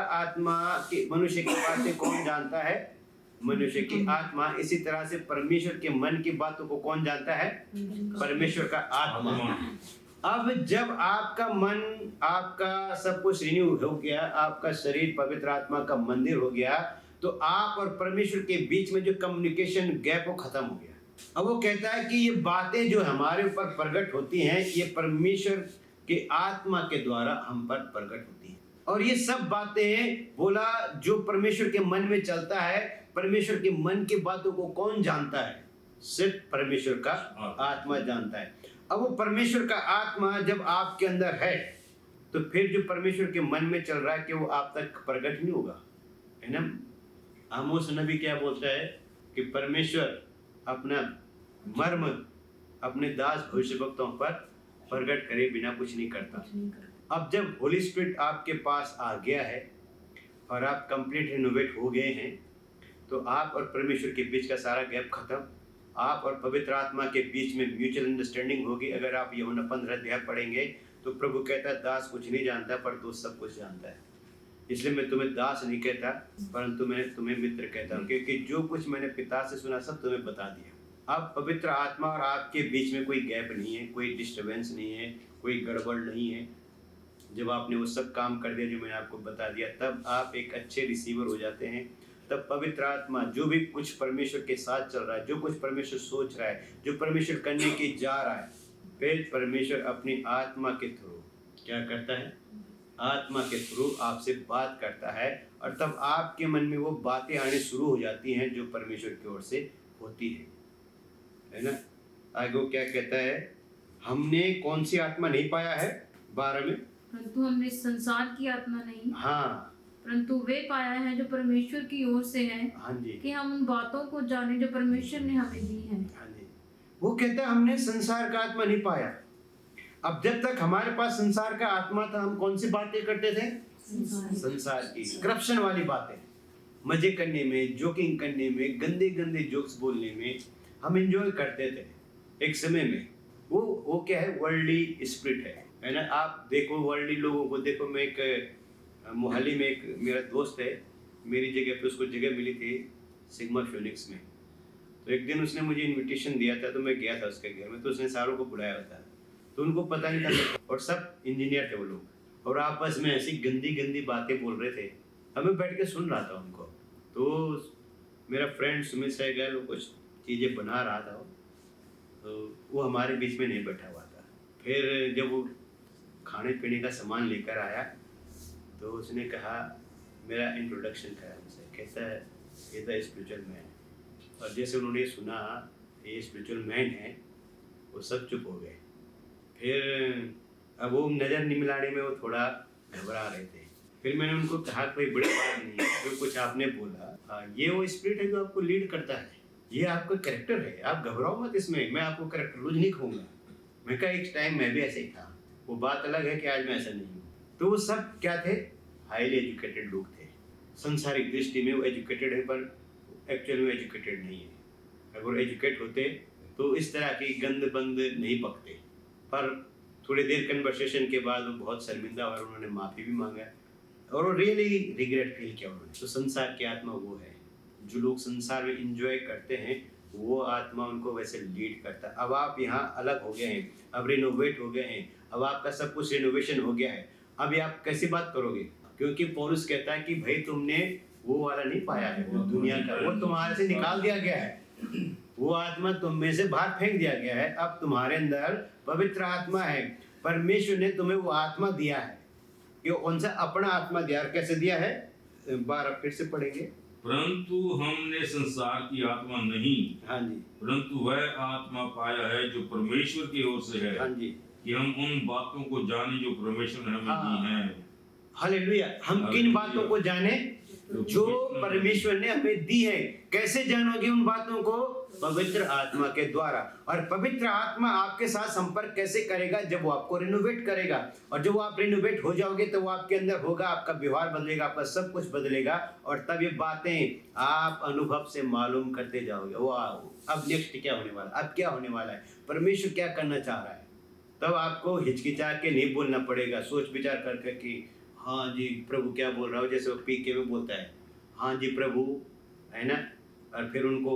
बातें कौन जानता है? मनुष्य की आत्मा। इसी तरह से परमेश्वर के मन की बातों को कौन जानता है? परमेश्वर का आत्मा। अब जब आपका मन, आपका सब कुछ रिन्यू हो गया, आपका शरीर पवित्र आत्मा का मंदिर हो गया, तो आप और परमेश्वर के बीच में जो कम्युनिकेशन गैप वो खत्म हो गया। अब वो कहता है कि ये बातें जो हमारे ऊपर प्रकट होती हैं, ये परमेश्वर के आत्मा के द्वारा हम पर प्रकट होती हैं। और ये सब बातें बोला जो परमेश्वर के मन में चलता है। परमेश्वर के मन की बातों को कौन जानता है? सिर्फ परमेश्वर का आत्मा जानता है। अब वो परमेश्वर का आत्मा जब आपके अंदर है तो फिर जो परमेश्वर के मन में चल रहा है कि वो आप तक प्रकट नहीं होगा, है ना। आमोस नबी क्या बोलता है कि परमेश्वर अपना मर्म अपने दास भविष्यवक्ताओं पर प्रकट करे बिना कुछ नहीं करता। अब जब होली स्पिरिट आपके पास आ गया है और आप कंप्लीट रिनोवेट हो गए हैं तो आप और परमेश्वर के बीच का सारा गैप खत्म। आप और पवित्र आत्मा के बीच में म्यूचुअल अंडरस्टैंडिंग होगी। अगर आप यूहन्ना 15 अध्याय पढ़ेंगे तो प्रभु कहता है दास कुछ नहीं जानता पर तू सब कुछ जानता है, इसलिए मैं तुम्हें दास नहीं कहता परंतु मैं तुम्हें मित्र कहता हूँ, क्योंकि जो कुछ मैंने पिता से सुना सब तुम्हें बता दिया। अब पवित्र आत्मा और आपके बीच में कोई गैप नहीं है, कोई डिस्टर्बेंस नहीं है, कोई गड़बड़ नहीं है। जब आपने वो सब काम कर दिया जो मैंने आपको बता दिया, तब आप एक अच्छे रिसीवर हो जाते हैं। तब पवित्र आत्मा जो भी कुछ परमेश्वर के साथ चल रहा है, जो कुछ परमेश्वर सोच रहा है, जो परमेश्वर करने की जा रहा है, फिर परमेश्वर अपनी आत्मा के थ्रू क्या करता है? आत्मा के थ्रू आपसे बात करता है, और तब आपके मन में वो बातें आने शुरू हो जाती हैं जो परमेश्वर की ओर से होती है ना। आगे वो क्या कहता है? हमने कौन सी आत्मा नहीं पाया है 12 में? परंतु हमने संसार की आत्मा नहीं, हाँ, परंतु वे पाया है जो परमेश्वर की ओर से है, हाँ जी, कि हम उन बातों को जाने जो परमेश्वर ने हमें दी है। हाँ जी। वो कहता है हमने संसार का आत्मा नहीं पाया। अब जब तक हमारे पास संसार का आत्मा था, हम कौन सी बातें करते थे? संसार की, करप्शन वाली बातें, मजे करने में, जोकिंग करने में, गंदे गंदे जोक्स बोलने में हम एंजॉय करते थे एक समय में। वो क्या है? वर्ल्डली स्पिरिट है ना। आप देखो वर्ल्डली लोगों को देखो। मैं एक मोहाली में एक मेरा दोस्त है, मेरी जगह पे उसको जगह मिली थी सिग्मा फिनिक्स में। तो एक दिन उसने मुझे इनविटेशन दिया था, तो मैं गया था उसके घर में। तो उसने सारों को बुलाया था, तो उनको पता नहीं था, और सब इंजीनियर थे वो लोग, और आपस में ऐसी गंदी गंदी बातें बोल रहे थे। अब मैं बैठ के सुन रहा था उनको। तो मेरा फ्रेंड सुमित सहगल वो कुछ चीज़ें बना रहा था, तो वो हमारे बीच में नहीं बैठा हुआ था। फिर जब वो खाने पीने का सामान लेकर आया तो उसने कहा, मेरा इंट्रोडक्शन करा मुझसे, कहता है ये द स्पिरिचुअल मैन। और जैसे उन्होंने सुना ये स्पिरिचुअल मैन है, वो सब चुप हो गए। फिर अब वो नज़र नहीं मिलाने में वो थोड़ा घबरा रहे थे। फिर मैंने उनको कहा कोई बड़ी बात नहीं है, जो कुछ आपने बोला ये वो स्पिरिट है जो आपको लीड करता है, ये आपका कैरेक्टर है, आप घबराओ मत इसमें, मैं आपको कैरेक्टर रोज नहीं कहूँगा। मैं कहा एक टाइम मैं भी ऐसे ही था, वो बात अलग है कि आज मैं ऐसा नहीं हूँ। तो वो सब क्या थे, हाईली एजुकेटेड लोग थे। संसारिक दृष्टि में वो एजुकेटेड है पर एक्चुअली वो एजुकेटेड नहीं है। अगर एजुकेट होते तो इस तरह की गंद बंद नहीं पकते। पर थोड़ी देर कन्वर्सेशन के बाद वो बहुत शर्मिंदा और उन्होंने माफ़ी भी मांगा और वो रियली रिग्रेट फील किया उन्होंने। तो संसार की आत्मा वो है, जो लोग संसार में इंजॉय करते हैं वो आत्मा उनको वैसे लीड करता है। अब आप यहाँ अलग हो गए हैं, अब रिनोवेट हो गए हैं, अब आपका सब कुछ रिनोवेशन हो गया है, अब आप कैसी बात करोगे? क्योंकि पौलुस कहता है कि भाई तुमने वो वाला नहीं पाया है, वो दुनिया का, वो तुम्हारे से निकाल दिया गया है, वो आत्मा तुम में से बाहर फेंक दिया गया है। अब तुम्हारे अंदर पवित्र आत्मा है। परमेश्वर ने तुम्हें वो आत्मा दिया है, कि कौन सा अपना आत्मा दिया, कैसे दिया है, 12 फिर से पढ़ेंगे। परंतु हमने संसार की आत्मा नहीं, हाँ जी, परंतु वह आत्मा पाया है जो परमेश्वर की ओर से है, हाँ जी, कि हम उन बातों को जाने जो परमेश्वर ने हमें दी हैं। हालेलुया। हम किन बातों को जाने जो परमेश्वर ने हमें दी है। कैसे जानोगे उन बातों को? पवित्र आत्मा के द्वारा। और पवित्र आत्मा आपके साथ संपर्क कैसे करेगा? जब वो आपको रिनोवेट करेगा। और जब आप रिनोवेट हो जाओगे तो वो आपके अंदर होगा, आपका व्यवहार बदलेगा, आपका सब कुछ बदलेगा। और तब ये बातें आप अनुभव से मालूम करते जाओगे। वो अब नेक्स्ट क्या होने वाला, अब क्या होने वाला है, परमेश्वर क्या करना चाह रहा है। तब आपको हिचकिचा के नहीं बोलना पड़ेगा, सोच विचार करके कि हाँ जी प्रभु क्या बोल रहा हो। जैसे वो पीके में बोलता है हाँ जी प्रभु, है ना, और फिर उनको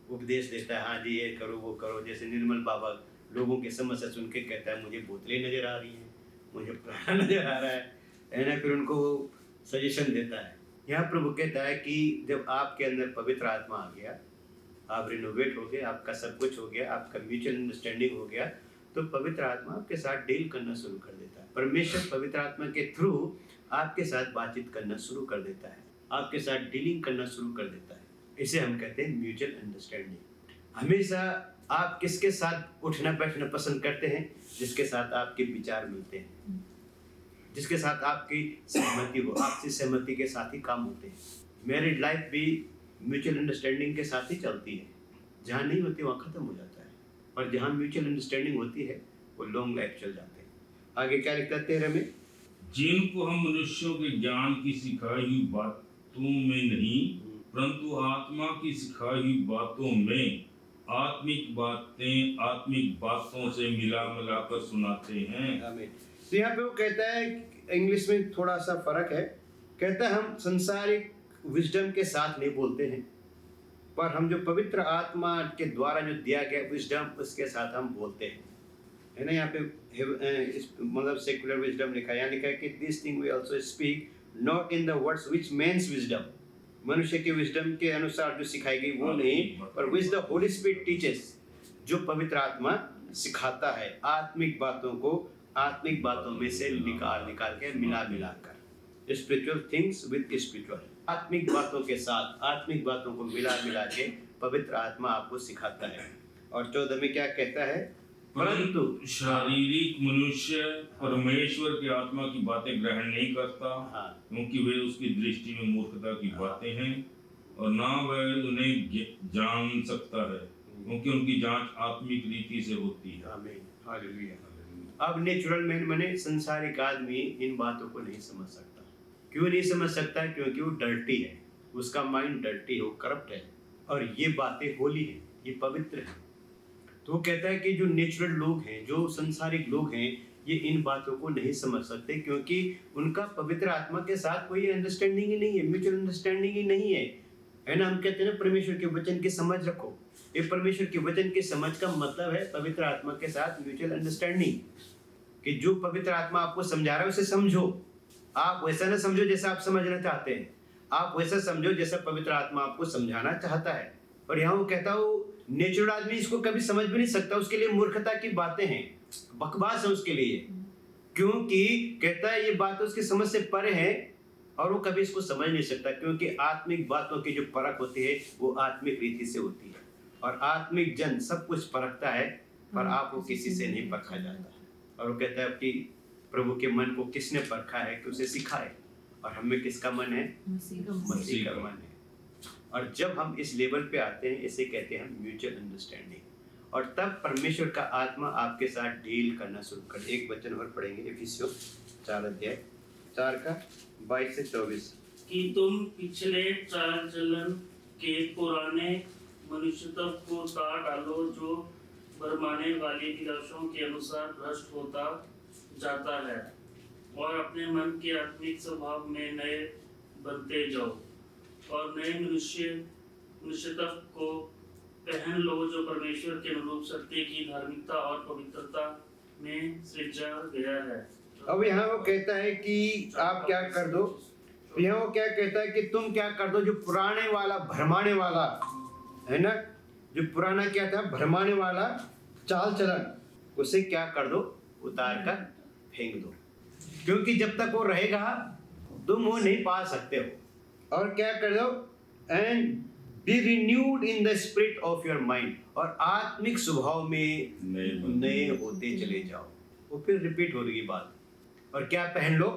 उपदेश देता है, हाँ जी ये करो वो करो। जैसे निर्मल बाबा लोगों की समस्या सुन के कहता है मुझे बोतलें नजर आ रही हैं, मुझे पुराना नजर आ रहा है ना, फिर उनको वो सजेशन देता है। यहाँ प्रभु कहता है कि जब आपके अंदर पवित्र आत्मा आ गया, आप रिनोवेट हो गए, आपका सब कुछ हो गया, आपका म्यूचुअल अंडरस्टैंडिंग हो गया, तो पवित्र आत्मा आपके साथ डील करना शुरू कर देता है। परमेश्वर पवित्र आत्मा के थ्रू आपके साथ बातचीत करना शुरू कर देता है, आपके साथ डीलिंग करना शुरू कर देता है। इसे हम कहते हैं म्यूचुअल अंडरस्टैंडिंग। हमेशा आप किसके साथ उठना बैठना पसंद करते हैं? जिसके साथ आपके विचार मिलते हैं, जिसके साथ आपकी सहमति हो, आपसी सहमति के साथ ही काम होते हैं। मैरिड लाइफ भी म्यूचुअल अंडरस्टैंडिंग के साथ ही चलती है। जहाँ नहीं होती वहाँ खत्म हो जाता है, पर जहाँ म्यूचुअल अंडरस्टैंडिंग होती है वो लॉन्ग लाइफ चल जाते हैं। आगे क्या लिखता है 13 में, जिनको हम मनुष्यों के ज्ञान की सिखाई हुई बातों में नहीं, परंतु आत्मा की सिखाई हुई बातों में आत्मिक बातों से मिला कर सुनाते हैं। आमीन। तो यहाँ पे वो कहता है, इंग्लिश में थोड़ा सा फर्क है, कहता है हम संसारिक विजडम के साथ नहीं बोलते हैं, पर हम जो पवित्र आत्मा के द्वारा जो दिया गया विजडम उसके साथ हम बोलते हैं, है ना। यहाँ पे मतलब सेकुलर विजडम लिखा है, यहाँ लिखा है कि this thing we also speak not in the words which means wisdom, मनुष्य के विजडम के अनुसार जो सिखाई गई वो नहीं, पर which the Holi spirit teaches, जो पवित्र आत्मा सिखाता है आत्मिक बातों को आत्मिक बातों में से निकाल के मिला कर, स्पिरिचुअल थिंग्स विद स्पिरिचुअल, आत्मिक बातों के साथ आत्मिक बातों को मिला के पवित्र आत्मा आपको सिखाता है। और 14 में क्या कहता है, परंतु शारीरिक मनुष्य परमेश्वर की आत्मा की बातें ग्रहण नहीं करता, क्योंकि वे उसकी दृष्टि में मूर्खता की बातें हैं और ना वह उन्हें जान सकता है, क्योंकि उनकी जांच आत्मिक रीति से होती है। आमीन, हालेलुया। अब नेचुरल मैन माने संसारिक आदमी इन बातों को नहीं समझ सकता। क्यों नहीं समझ सकता? क्योंकि वो डर्टी है, उसका माइंड डर्टी है, वो करप्ट है, और ये बातें होली है, ये पवित्र है। तो वो कहता है कि जो नेचुरल लोग हैं, जो संसारिक लोग हैं, ये इन बातों को नहीं समझ सकते, क्योंकि उनका पवित्र आत्मा के साथ कोई अंडरस्टैंडिंग ही नहीं है, म्यूचुअल अंडरस्टैंडिंग ही नहीं है ना। हम कहते हैं ना परमेश्वर के वचन की समझ रखो। ये परमेश्वर के वचन की समझ का मतलब है पवित्र आत्मा के साथ म्यूचुअल अंडरस्टैंडिंग, कि जो पवित्र आत्मा आपको समझा रहा है उसे समझो। आप वैसा ना समझो जैसा आप समझना चाहते हैं, आप वैसा समझो जैसा पवित्र आत्मा आपको समझाना चाहता है। और यहाँ वो कहता है नेचुरल आदमी इसको कभी समझ भी नहीं सकता, उसके लिए मूर्खता की बातें हैं, बकवास है उसके लिए, क्योंकि कहता है ये बात उसकी समझ से परे है और वो कभी इसको समझ नहीं सकता, क्योंकि आत्मिक बातों की जो परख होती है वो आत्मिक रीति से होती है। और आत्मिक जन सब कुछ परखता है, पर आपको किसी से नहीं परखा जाता। और वो कहता है कि प्रभु के मन को किसने परखा है कि उसे सिखाए, और हमें किसका मन है? मसीह का मन है। और जब हम इस लेवल पे आते हैं, इसे कहते हैं म्यूचुअल अंडरस्टैंडिंग, और तब परमेश्वर का आत्मा आपके साथ डील करना शुरू कर। एक वचन और पढ़ेंगे, इफिसियों 4 का 22 से 24। कि तुम पिछले चाल चलन के पुराने मनुष्यत्व को ताड़ डालो, जो भरमाने वाली विलासों के अनुसार भ्रष्ट होता जाता है, और अपने मन के आत्मिक स्वभाव में नए बनते जाओ, और नए मनुष्यत्व को पहन लो, जो परमेश्वर के अनुरूप सत्य की धार्मिकता और पवित्रता में सृजा गया है। अब यहाँ वो कहता है कि आप क्या कर दो, यहाँ वो क्या कहता है कि तुम क्या कर दो, जो पुराने वाला भरमाने वाला है ना, जो पुराना क्या था भरमाने वाला चाल चलन, उसे क्या कर दो, उतार कर फेंक दो, क्योंकि जब तक वो रहेगा तुम वो नहीं पा सकते हो। और क्या कर दो, and B renewed in the spirit of your mind, और आत्मिक स्वभाव में नए होते चले जाओ। वो फिर रिपीट हो रही बात। और क्या पहन लो,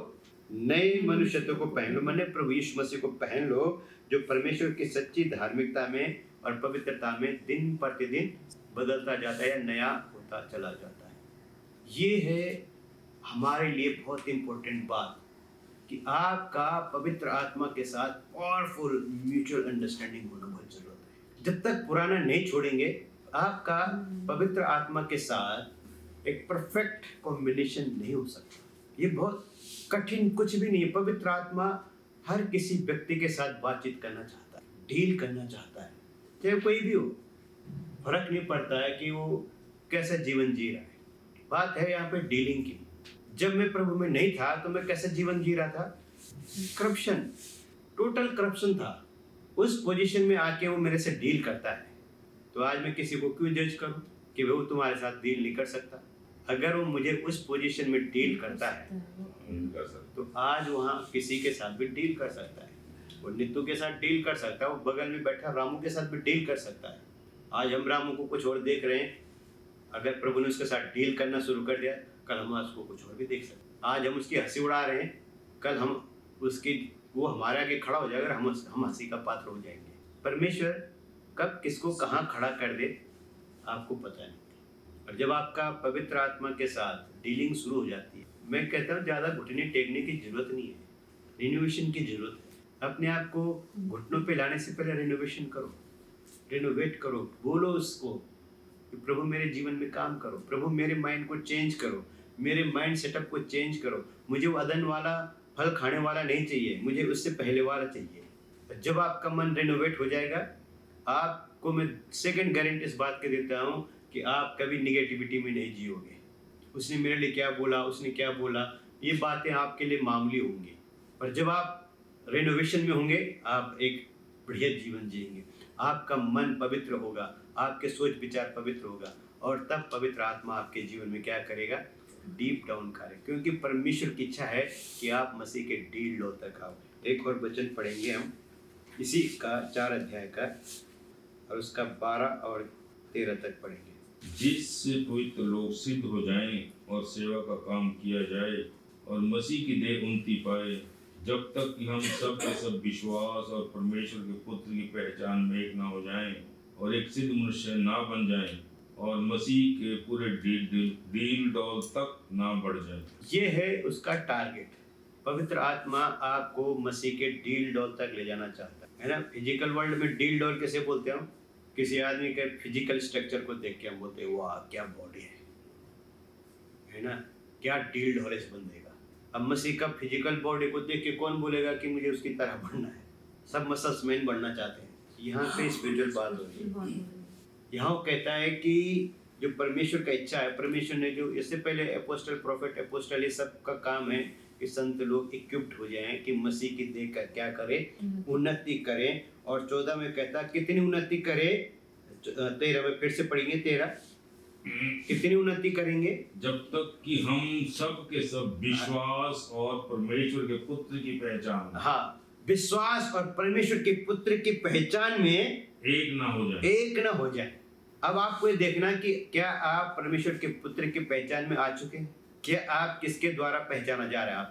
नए मनुष्यत्व को पहन लो, माने प्रभु यीशु मसीह को पहन लो, जो परमेश्वर की सच्ची धार्मिकता में और पवित्रता में दिन प्रतिदिन बदलता जाता है या नया होता चला जाता है। ये है हमारे लिए बहुत इंपॉर्टेंट बात कि आपका पवित्र आत्मा के साथ पावरफुल म्यूचुअल अंडरस्टैंडिंग होना बहुत जरूरत है। जब तक पुराना नहीं छोड़ेंगे, आपका पवित्र आत्मा के साथ एक परफेक्ट कॉम्बिनेशन नहीं हो सकता। ये बहुत कठिन कुछ भी नहीं है। पवित्र आत्मा हर किसी व्यक्ति के साथ बातचीत करना चाहता है, डील करना चाहता है, चाहे कोई भी हो, फर्क नहीं पड़ता है कि वो कैसा जीवन जी रहा है। बात है यहाँ पे डीलिंग की। जब मैं प्रभु में नहीं था तो मैं कैसा जीवन जी रहा था? करप्शन, टोटल करप्शन था। उस पोजीशन में आके वो मेरे से डील करता है, तो आज मैं किसी को क्यों जज करूं कि वो तुम्हारे साथ डील नहीं कर सकता? अगर वो मुझे उस पोजीशन में डील करता है तो आज वहाँ किसी के साथ भी डील कर सकता है। वो नीतू के साथ डील कर सकता है, वो बगल में बैठा रामू के साथ भी डील कर सकता है। आज हम रामू को कुछ और देख रहे हैं, अगर प्रभु ने उसके साथ डील करना शुरू कर दिया, कल हम उसको कुछ और भी देख सकते हैं। आज हम उसकी हंसी उड़ा रहे हैं, कल हम उसकी वो हमारे आगे खड़ा हो जाएगा, हम हंसी का पात्र हो जाएंगे। परमेश्वर कब किसको कहाँ खड़ा कर दे आपको पता नहीं। और जब आपका पवित्र आत्मा के साथ डीलिंग शुरू हो जाती है, मैं कहता हूँ ज़्यादा घुटने टेकने की जरूरत नहीं है, रिनोवेशन की जरूरत है। अपने आप को घुटनों पे लाने से पहले रिनोवेशन करो, रिनोवेट करो, बोलो उसको कि प्रभु मेरे जीवन में काम करो, प्रभु मेरे माइंड को चेंज करो, मेरे माइंड सेटअप को चेंज करो। मुझे वो अदन वाला फल खाने वाला नहीं चाहिए, मुझे उससे पहले वाला चाहिए। जब आपका मन रिनोवेट हो जाएगा, आपको मैं सेकंड गारंटी इस बात की देता हूँ कि आप कभी निगेटिविटी में नहीं जियोगे। उसने मेरे लिए क्या बोला, उसने क्या बोला, ये बातें आपके लिए मामूली होंगी। और जब आप रिनोवेशन में होंगे, आप एक बढ़िया जीवन जिएंगे। आपका मन पवित्र होगा, आपके सोच विचार पवित्र होगा, और तब पवित्र आत्मा आपके जीवन में क्या करेगा? डीप डाउन करेगा, क्योंकि परमेश्वर की इच्छा है कि आप मसीह के डील लो तक आओ। एक और वचन पढ़ेंगे हम इसी का 4 अध्याय का, और उसका 12 और 13 तक पढ़ेंगे। जिससे पवित्र लोग सिद्ध हो जाएं और सेवा का काम किया जाए और मसीह की देह उन्नति पाए, जब तक कि हम सब के सब विश्वास और परमेश्वर के पुत्र की पहचान में एक ना हो जाएं और एक सिद्ध मनुष्य ना बन जाएं और मसीह के पूरे डील डॉल तक ना बढ़ जाए। ये है उसका टारगेट। पवित्र आत्मा आपको मसीह के डील डॉल तक ले जाना चाहता है ना। फिजिकल वर्ल्ड में डील डॉल कैसे बोलते हैं हम? किसी आदमी के फिजिकल स्ट्रक्चर को देख के हम बोलते हैं वाह क्या बॉडी है ना, क्या डील डॉल इस बंदे का। अब मसीह का फिजिकल बॉडी को देख के कौन बोलेगा कि मुझे उसकी तरह बनना है? सब मसल्समैन बनना चाहते हैं। यहाँ पे स्पिरिचुअल बात हो रही है। यहाँ वो कहता है कि जो परमेश्वर का इच्छा है, परमेश्वर ने जो इससे पहले एपोस्टल, प्रॉफिट, एपोस्टल, ये सब का काम है कि संत लोग इक्विप्ड हो जाएं कि मसीह की देख कर क्या करें, उन्नति करें। और 14 में कहता कितनी उन्नति करें, 13 में फिर से पढ़ेंगे 13, कितनी उन्नति करेंगे, जब तक कि हम सब के सब विश्वास और परमेश्वर के पुत्र की पहचान में हाँ, विश्वास और परमेश्वर के पुत्र की पहचान में एक ना हो जाए। एक न हो जाए। अब आपको ये देखना कि क्या आप परमेश्वर के पुत्र की पहचान में आ चुके हैं? क्या आप किसके द्वारा पहचाना जा रहा है?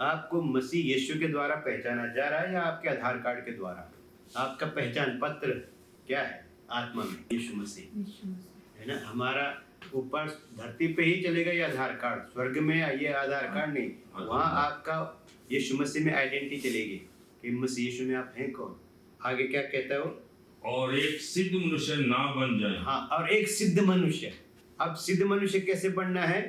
आपको मसीह यीशु के द्वारा पहचाना जा रहा है या आपके आधार कार्ड के द्वारा? आपका पहचान पत्र क्या है? आत्मा में यीशु मसीह है ना। हमारा ऊपर धरती पे ही चलेगा ये आधार कार्ड, स्वर्ग में ये आधार कार्ड नहीं, वहाँ आपका यीशु मसीह में आइडेंटिटी चलेगी कि मसीह यीशु में आप हैं कौन। आगे क्या कहता है वो? और एक सिद्ध मनुष्य ना बन जाए। हाँ, और एक सिद्ध मनुष्य। अब सिद्ध मनुष्य कैसे बनना है?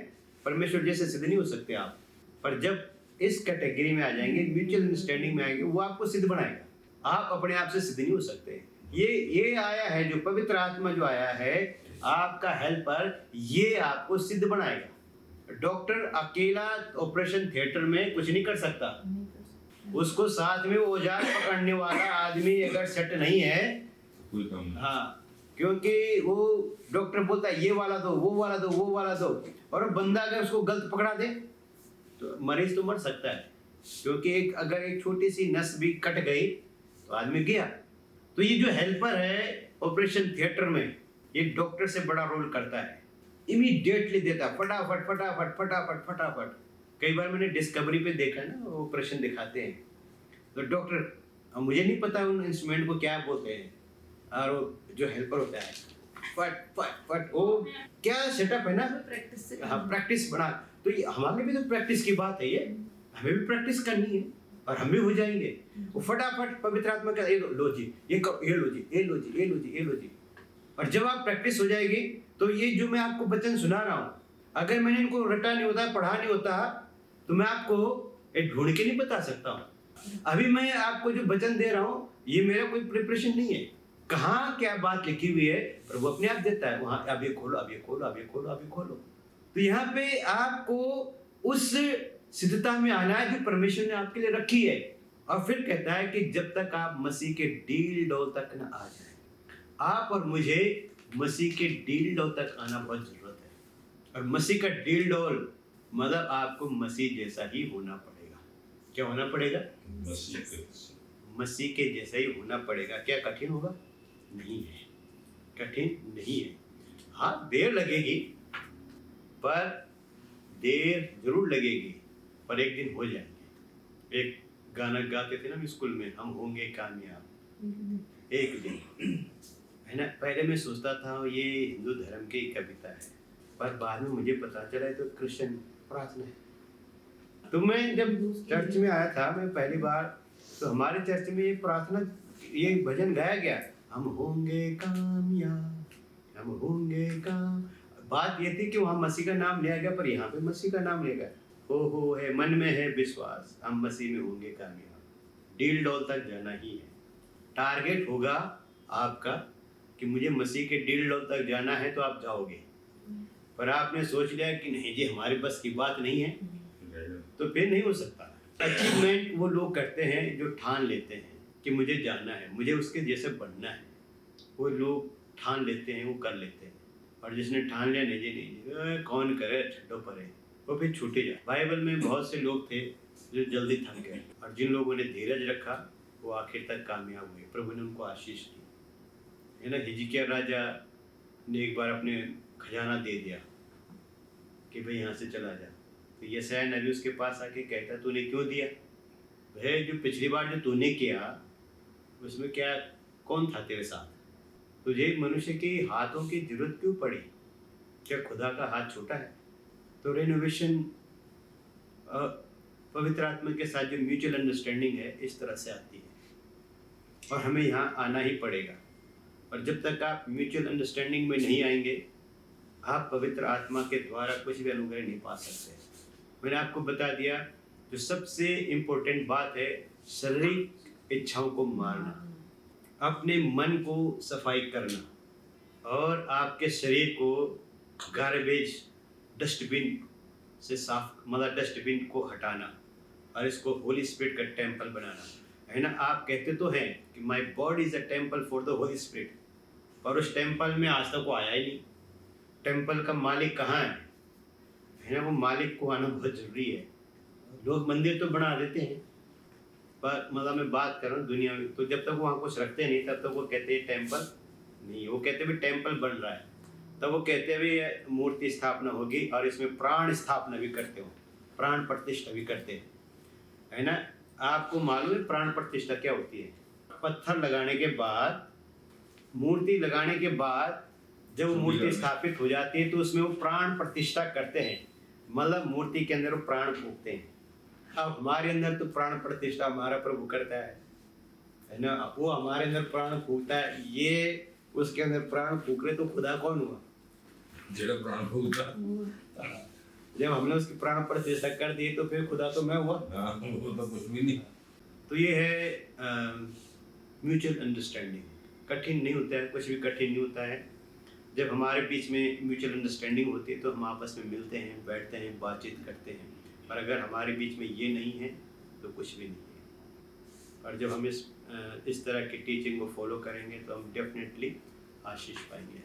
परमेश्वर जैसे सिद्ध नहीं हो सकते आप, पर जब इस कैटेगरी में आ जाएंगे, म्यूचुअल अंडरस्टैंडिंग में आएंगे, वो आपको सिद्ध बनाएगा। आप अपने आप से सिद्ध नहीं हो सकते। ये आया है जो पवित्र आत्मा जो आया है आपका हेल्पर, ये आपको सिद्ध बनाएगा। डॉक्टर अकेला ऑपरेशन थिएटर में कुछ नहीं कर सकता, उसको साथ में औजार पकड़ने वाला आदमी अगर सेट नहीं है, कोई काम नहीं। हाँ, क्योंकि वो डॉक्टर बोलता है ये वाला दो, वो वाला दो, वो वाला दो, और बंदा अगर उसको गलत पकड़ा दे तो मरीज तो मर सकता है, क्योंकि अगर एक छोटी सी नस भी कट गई तो आदमी गया। तो ये जो हेल्पर है ऑपरेशन थिएटर में, ये डॉक्टर से बड़ा रोल करता है, इमीडिएटली देता है, फटाफट फटाफट फटाफट फटाफट। कई बार मैंने डिस्कवरी पे देखा ना, ऑपरेशन दिखाते हैं तो डॉक्टर, मुझे नहीं पता उन इंस्ट्रूमेंट को क्या बोलते हैं, और वो जो हेल्पर होता है फट फट फट, वो क्या सेटअप है ना, हाँ, प्रैक्टिस बना। तो ये हमारे भी तो प्रैक्टिस की बात है, ये हमें भी प्रैक्टिस करनी है और हम भी हो जाएंगे। वो फटाफट पवित्र आत्मा का ये लो जी, ये लो जी, ये लो जी, ये लो जी, ये लो जी। और जब आप प्रैक्टिस हो जाएगी तो ये जो मैं आपको वचन सुना रहा हूँ, अगर मैंने इनको रटा नहीं होता, पढ़ा नहीं होता, तो मैं आपको ये ढूंढ के नहीं बता सकता हूँ। अभी मैं आपको जो वचन दे रहा हूँ, ये मेरा कोई प्रिपरेशन नहीं है। कहाँ क्या बात लिखी हुई है, प्रभु अपने आप देता है। वहाँ अब ये खोलो, अब ये खोलो, अब ये खोलो, अब ये खोलो। तो यहाँ पे आपको उस सिद्धता में आना है जो परमेश्वर ने आपके लिए रखी है। और फिर कहता है कि जब तक आप मसीह के डील डोल तक न आ जाए, आप और मुझे मसीह के डील डोल तक आना बहुत जरूरत है। और मसीह का डील डोल मतलब आपको मसीह जैसा ही होना पड़ेगा। क्या होना पड़ेगा? मसीह के जैसा ही होना पड़ेगा। क्या कठिन होगा? नहीं है, कठिन नहीं है। हाँ, देर लगेगी, पर देर जरूर लगेगी, पर एक दिन हो जाएंगे। एक गाना गाते थे ना हम स्कूल में, हम होंगे कामयाब एक दिन, है ना। पहले मैं सोचता था ये हिंदू धर्म की कविता है, पर बाद में मुझे पता चला है तो क्रिश्चियन प्रार्थना है। तो मैं जब चर्च में आया था मैं पहली बार, तो हमारे चर्च में ये प्रार्थना, ये भजन गाया गया, हम होंगे कामयाब, हम होंगे काम। बात ये थी कि वहाँ मसीह का नाम लिया गया, पर यहाँ पे मसीह का नाम लिया गया। हो है, मन में है विश्वास, हम मसीह में होंगे कामयाब। डील डोल तक जाना ही है। टारगेट होगा आपका कि मुझे मसीह के डील डोल तक जाना है, तो आप जाओगे। पर आपने सोच लिया कि नहीं जी हमारे बस की बात नहीं है, तो फिर नहीं हो सकता। अचीवमेंट वो लोग करते हैं जो ठान लेते हैं कि मुझे जाना है, मुझे उसके जैसे बनना है। वो लोग ठान लेते हैं, वो कर लेते हैं। और जिसने ठान लिया नहीं जी नहीं, कौन करे, छड्डो परे, वो फिर छूटे जाए। बाइबल में बहुत से लोग थे जो जल्दी थक गए, और जिन लोगों ने धीरज रखा वो आखिर तक कामयाब हुए। प्रभु ने उनको आशीष दी, है ना। हिजकिय्याह राजा ने एक बार अपने खजाना दे दिया कि भाई यहाँ से चला जा। तो यशायाह नबी उसके पास आके कहता तूने क्यों दिया? भाई जो पिछली बार जो तूने किया उसमें क्या, कौन था तेरे साथ? तुझे मनुष्य के हाथों की जरूरत क्यों पड़ी? क्या खुदा का हाथ छोटा है? तो रेनोवेशन पवित्र आत्मा के साथ जो म्यूचुअल अंडरस्टैंडिंग है इस तरह से आती है, और हमें यहाँ आना ही पड़ेगा। और जब तक आप म्यूचुअल अंडरस्टैंडिंग में नहीं आएंगे, आप पवित्र आत्मा के द्वारा कुछ भी अनुग्रह नहीं पा सकते। मैंने आपको बता दिया जो सबसे इम्पोर्टेंट बात है, शारीरिक इच्छाओं को मारना, अपने मन को सफाई करना, और आपके शरीर को गार्बेज डस्टबिन से साफ, मतलब डस्टबिन को हटाना और इसको होली स्पिरिट का टेम्पल बनाना, है ना। आप कहते तो हैं कि my body is a temple for the Holi spirit, पर उस टेम्पल में आज तक वो आया ही नहीं। टेम्पल का मालिक कहाँ है ना। वो मालिक को आना बहुत ज़रूरी है। लोग मंदिर तो बना देते हैं, पर मतलब मैं बात कर रहा हूँ दुनिया में, तो जब तक वहाँ कुछ रखते नहीं तब तक वो कहते हैं टेम्पल नहीं। वो कहते भी टेम्पल बन रहा है, तब वो कहते भी मूर्ति स्थापना होगी और इसमें प्राण स्थापना भी करते हो, प्राण प्रतिष्ठा भी करते हैं, है ना। आपको मालूम है प्राण प्रतिष्ठा क्या होती है? पत्थर लगाने के बाद, मूर्ति लगाने के बाद जब वो मूर्ति स्थापित हो जाती है तो उसमें वो प्राण प्रतिष्ठा करते हैं, मतलब मूर्ति के अंदर वो प्राण फूकते हैं। अब हमारे अंदर तो प्राण प्रतिष्ठा हमारा प्रभु करता है ना। वो हमारे अंदर प्राण फूकता है, ये उसके अंदर प्राण फूक रहे, तो खुदा कौन हुआ? जेड़ा प्राण फूकता। जब हमने उसकी प्राण प्रतिष्ठा कर दी तो फिर खुदा तो मैं हुआ। वो तो कुछ भी नहीं। तो ये है म्यूचुअल अंडरस्टैंडिंग। कठिन नहीं होता है, कुछ भी कठिन नहीं होता है। जब हमारे बीच में म्यूचुअल अंडरस्टैंडिंग होती है तो हम आपस में मिलते हैं, बैठते हैं, बातचीत करते हैं। और अगर हमारे बीच में ये नहीं है तो कुछ भी नहीं है। और जब हम इस तरह की टीचिंग को फॉलो करेंगे तो हम डेफिनेटली आशीष पाएंगे।